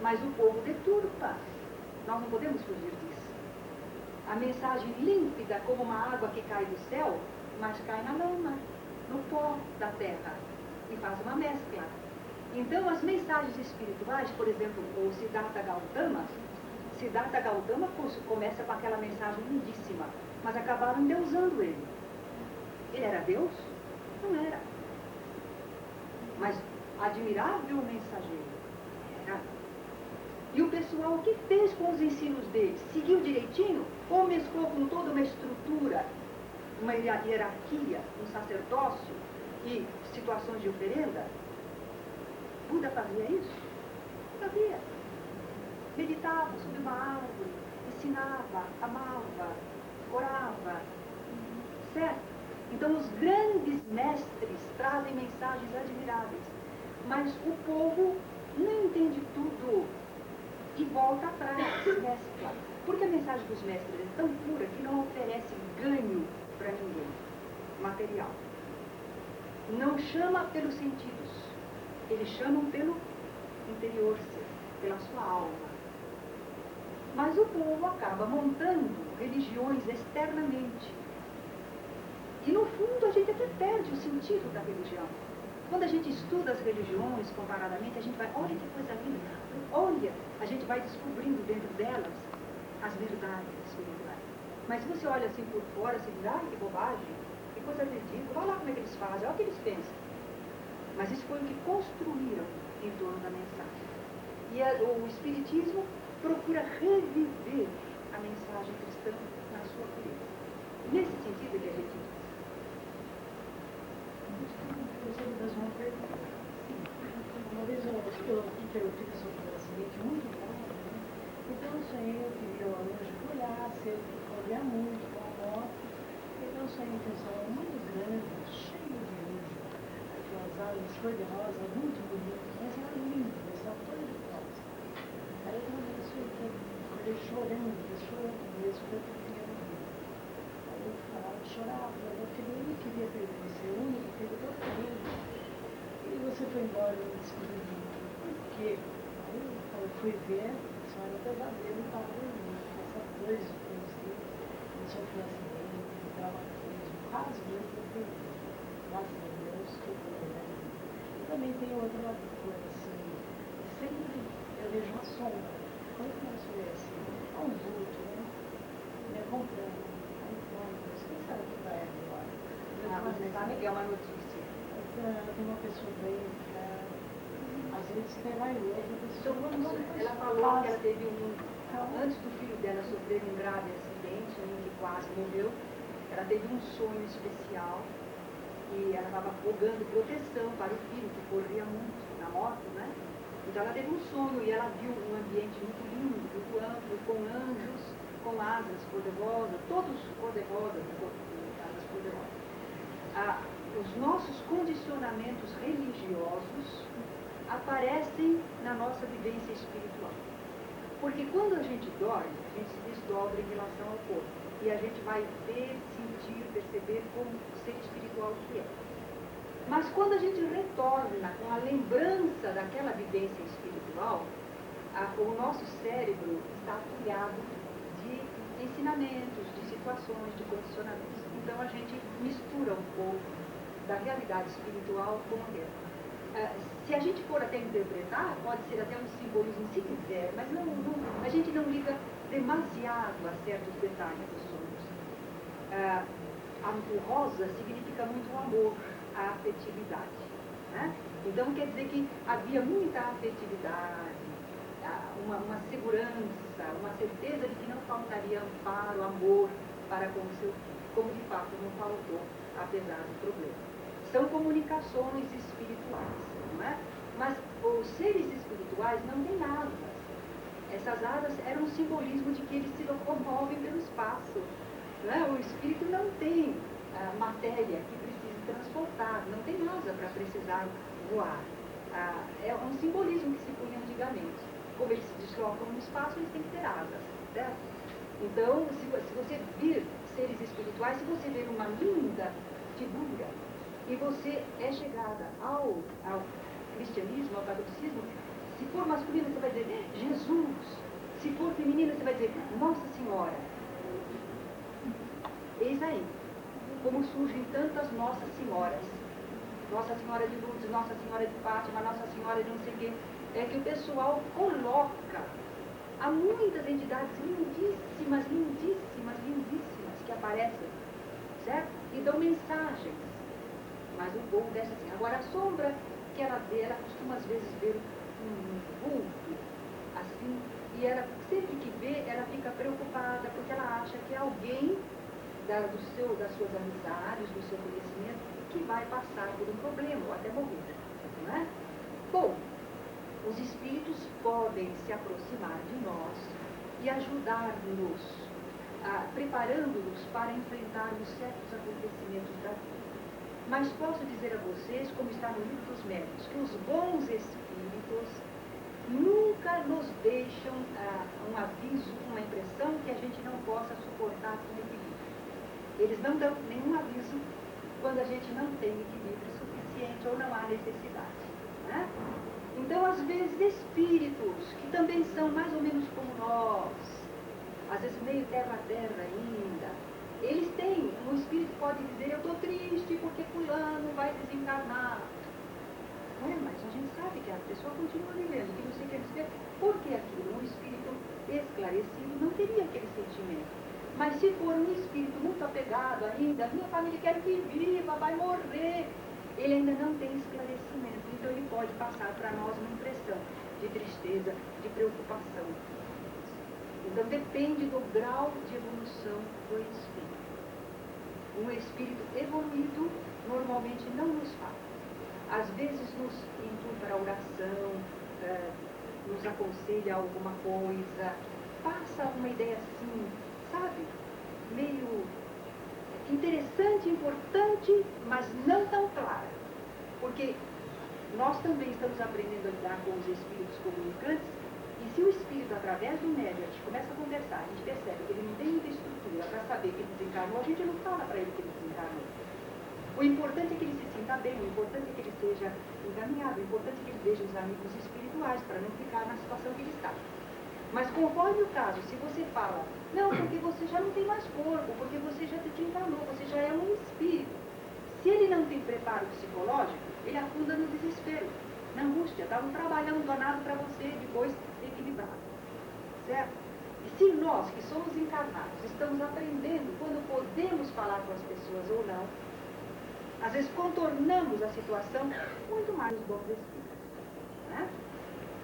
mas o povo deturpa. Nós não podemos fugir disso. A mensagem límpida como uma água que cai do céu, mas cai na lama, no pó da terra, e faz uma mescla. Então, as mensagens espirituais, por exemplo, o Siddhartha Gautama começa com aquela mensagem lindíssima, mas acabaram endeusando ele. Ele era Deus? Não era. Mas admirável mensageiro. Era. E o pessoal, o que fez com os ensinos dele? Seguiu direitinho? Ou mesclou com toda uma estrutura, uma hierarquia, um sacerdócio e situações de oferenda? Buda fazia isso? Fazia. Meditava sobre uma árvore, ensinava, amava, orava. Certo? Então, os grandes mestres trazem mensagens admiráveis, mas o povo não entende tudo e volta atrás, mescla. Porque a mensagem dos mestres é tão pura que não oferece ganho para ninguém, material. Não chama pelos sentidos, eles chamam pelo interior seu, pela sua alma. Mas o povo acaba montando religiões externamente. E no fundo a gente até perde o sentido da religião. Quando a gente estuda as religiões comparadamente, a gente vai, olha que coisa linda, olha, a gente vai descobrindo dentro delas as verdades espirituais. Mas se você olha assim por fora, você diz, ai que bobagem, que coisa ridícula, olha lá como é que eles fazem, olha o que eles pensam. Mas isso foi o que construíram em torno da mensagem. E o Espiritismo procura reviver a mensagem cristã na sua pureza. Nesse sentido que a gente diz. Gostaria de fazer uma pergunta. Uma vez eu tive sobre um acidente muito grave, né? Então eu sonhei que vi o anjo olhar, olhar muito com a moto. Então eu sonhei que eu estava muito grande, cheio de anjo, aquelas alas cor-de-rosa, muito bonitas, mas era lindo, eu estava toda de rosa. Aí eu uma vez acordei chorando mesmo, porque eu queria morrer. Aí eu falava, chorava, eu queria perder esse único, teve tão lindo. E você foi embora e me despediu. Por quê? Aí eu fui ver, só era um pesadelo, eu estava dormindo. Passava 2 dias, eu sofri um acidente, traumatismo, quase mesmo eu perdi. Graças a Deus, tudo bem. E também tem outra coisa assim, sempre eu vejo uma sombra. Quando eu começo a ver assim, há um vulto, né? Me acompanha. Aí quando, quem sabe o que vai agora? Você sabe que é uma notícia. Tem uma pessoa bem, às vezes tem mais outra pessoa. Ela falou que ela teve antes do filho dela sofrer um grave acidente, em que quase morreu, ela teve um sonho especial e ela estava rogando proteção para o filho, que corria muito na moto, né? Então ela teve um sonho e ela viu um ambiente muito lindo, muito amplo, com anjos, com asas cor-de-rosa, todos cor-de-rosa, asas cor-de-rosa. os nossos condicionamentos religiosos aparecem na nossa vivência espiritual. Porque quando a gente dorme, a gente se desdobra em relação ao corpo. E a gente vai ver, sentir, perceber como ser espiritual que é. Mas quando a gente retorna com a lembrança daquela vivência espiritual, o nosso cérebro está atulhado de ensinamentos, de situações, de condicionamentos. Então a gente mistura um pouco da realidade espiritual com a guerra. Se a gente for até interpretar, pode ser até um simbolismo, se quiser, mas a gente não liga demasiado a certos detalhes dos sonhos. O rosa significa muito o amor, a afetividade. Né? Então quer dizer que havia muita afetividade, uma segurança, uma certeza de que não faltaria amparo, amor para com o seu filho, como de fato não faltou, apesar do problema. São comunicações espirituais, não é? Mas os seres espirituais não têm asas. Essas asas eram um simbolismo de que eles se locomovem pelo espaço. Não é? O espírito não tem matéria que precise transportar, não tem asa para precisar voar. É um simbolismo que se punha antigamente. Como eles se deslocam no espaço, eles têm que ter asas, certo? Então, se você vir seres espirituais, se você ver uma linda figura e você é chegada ao cristianismo, ao catolicismo, se for masculino você vai dizer Jesus, se for feminino você vai dizer Nossa Senhora. Eis aí como surgem tantas Nossas Senhoras. Nossa Senhora de Lourdes, Nossa Senhora de Fátima, Nossa Senhora de não sei o quê. É que o pessoal coloca. Há muitas entidades lindíssimas, lindíssimas, lindíssimas que aparecem, certo? E dão mensagens. Mas o povo deixa assim. Agora a sombra que ela vê, ela costuma às vezes ver um vulto, assim, e ela, sempre que vê, ela fica preocupada, porque ela acha que é alguém das suas amizades, do seu conhecimento, que vai passar por um problema, ou até morrer, não é? Bom, os espíritos podem se aproximar de nós e ajudar-nos, preparando-nos para enfrentarmos certos acontecimentos da vida. Mas posso dizer a vocês, como está no livro dos médiuns, que os bons espíritos nunca nos deixam um aviso, uma impressão que a gente não possa suportar com equilíbrio. Eles não dão nenhum aviso quando a gente não tem equilíbrio suficiente ou não há necessidade. Né? Então, às vezes, espíritos que também são mais ou menos como nós, às vezes meio terra a terra ainda, eles têm, um espírito pode dizer, eu estou triste porque fulano vai desencarnar. Mas a gente sabe que a pessoa continua vivendo, que não sei o que dizer, porque aquilo, um espírito esclarecido não teria aquele sentimento. Mas se for um espírito muito apegado ainda, minha família quer que viva, vai morrer, ele ainda não tem esclarecimento, então ele pode passar para nós uma impressão de tristeza, de preocupação. Então depende do grau de evolução do espírito. Um espírito evoluído normalmente não nos fala. Às vezes nos induz para a oração, nos aconselha alguma coisa, passa uma ideia assim, sabe? Meio interessante, importante, mas não tão clara. Porque nós também estamos aprendendo a lidar com os espíritos comunicantes, e se o espírito, através do médium, a gente começa a conversar, a gente percebe que ele não tem muita estrutura para saber que ele desencarnou, a gente não fala para ele que ele desencarnou. O importante é que ele se sinta bem, o importante é que ele seja encaminhado, o importante é que ele veja os amigos espirituais, para não ficar na situação que ele está. Mas conforme o caso, se você fala, não, porque você já não tem mais corpo, porque você já te encarnou, você já é um espírito. Se ele não tem preparo psicológico, ele afunda no desespero, na angústia, dá um trabalhão danado para você depois equilibrar. Certo? E se nós, que somos encarnados, estamos aprendendo quando podemos falar com as pessoas ou não, às vezes contornamos a situação muito mais os bons espíritos. Né?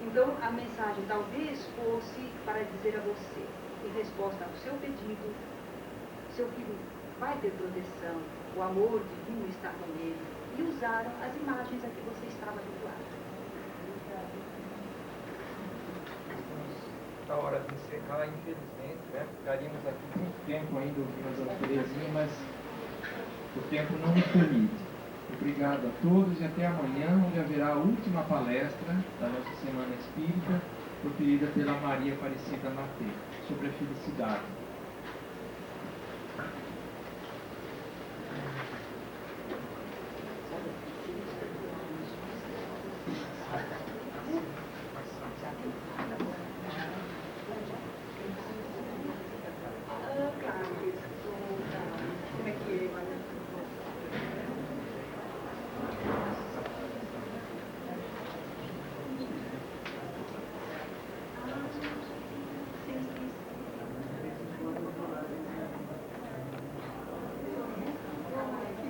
Então, a mensagem talvez fosse para dizer a você, em resposta ao seu pedido, seu filho vai ter proteção, o amor divino está com ele, e usaram as imagens a que você estava habituado. Está a hora de encerrar, infelizmente, né? Ficaríamos aqui muito tempo ainda ouvindo a Dona Terezinha, mas O tempo não nos permite. Obrigado a todos e até amanhã, onde haverá a última palestra da nossa Semana Espírita, proferida pela Maria Aparecida Mateus, sobre a felicidade.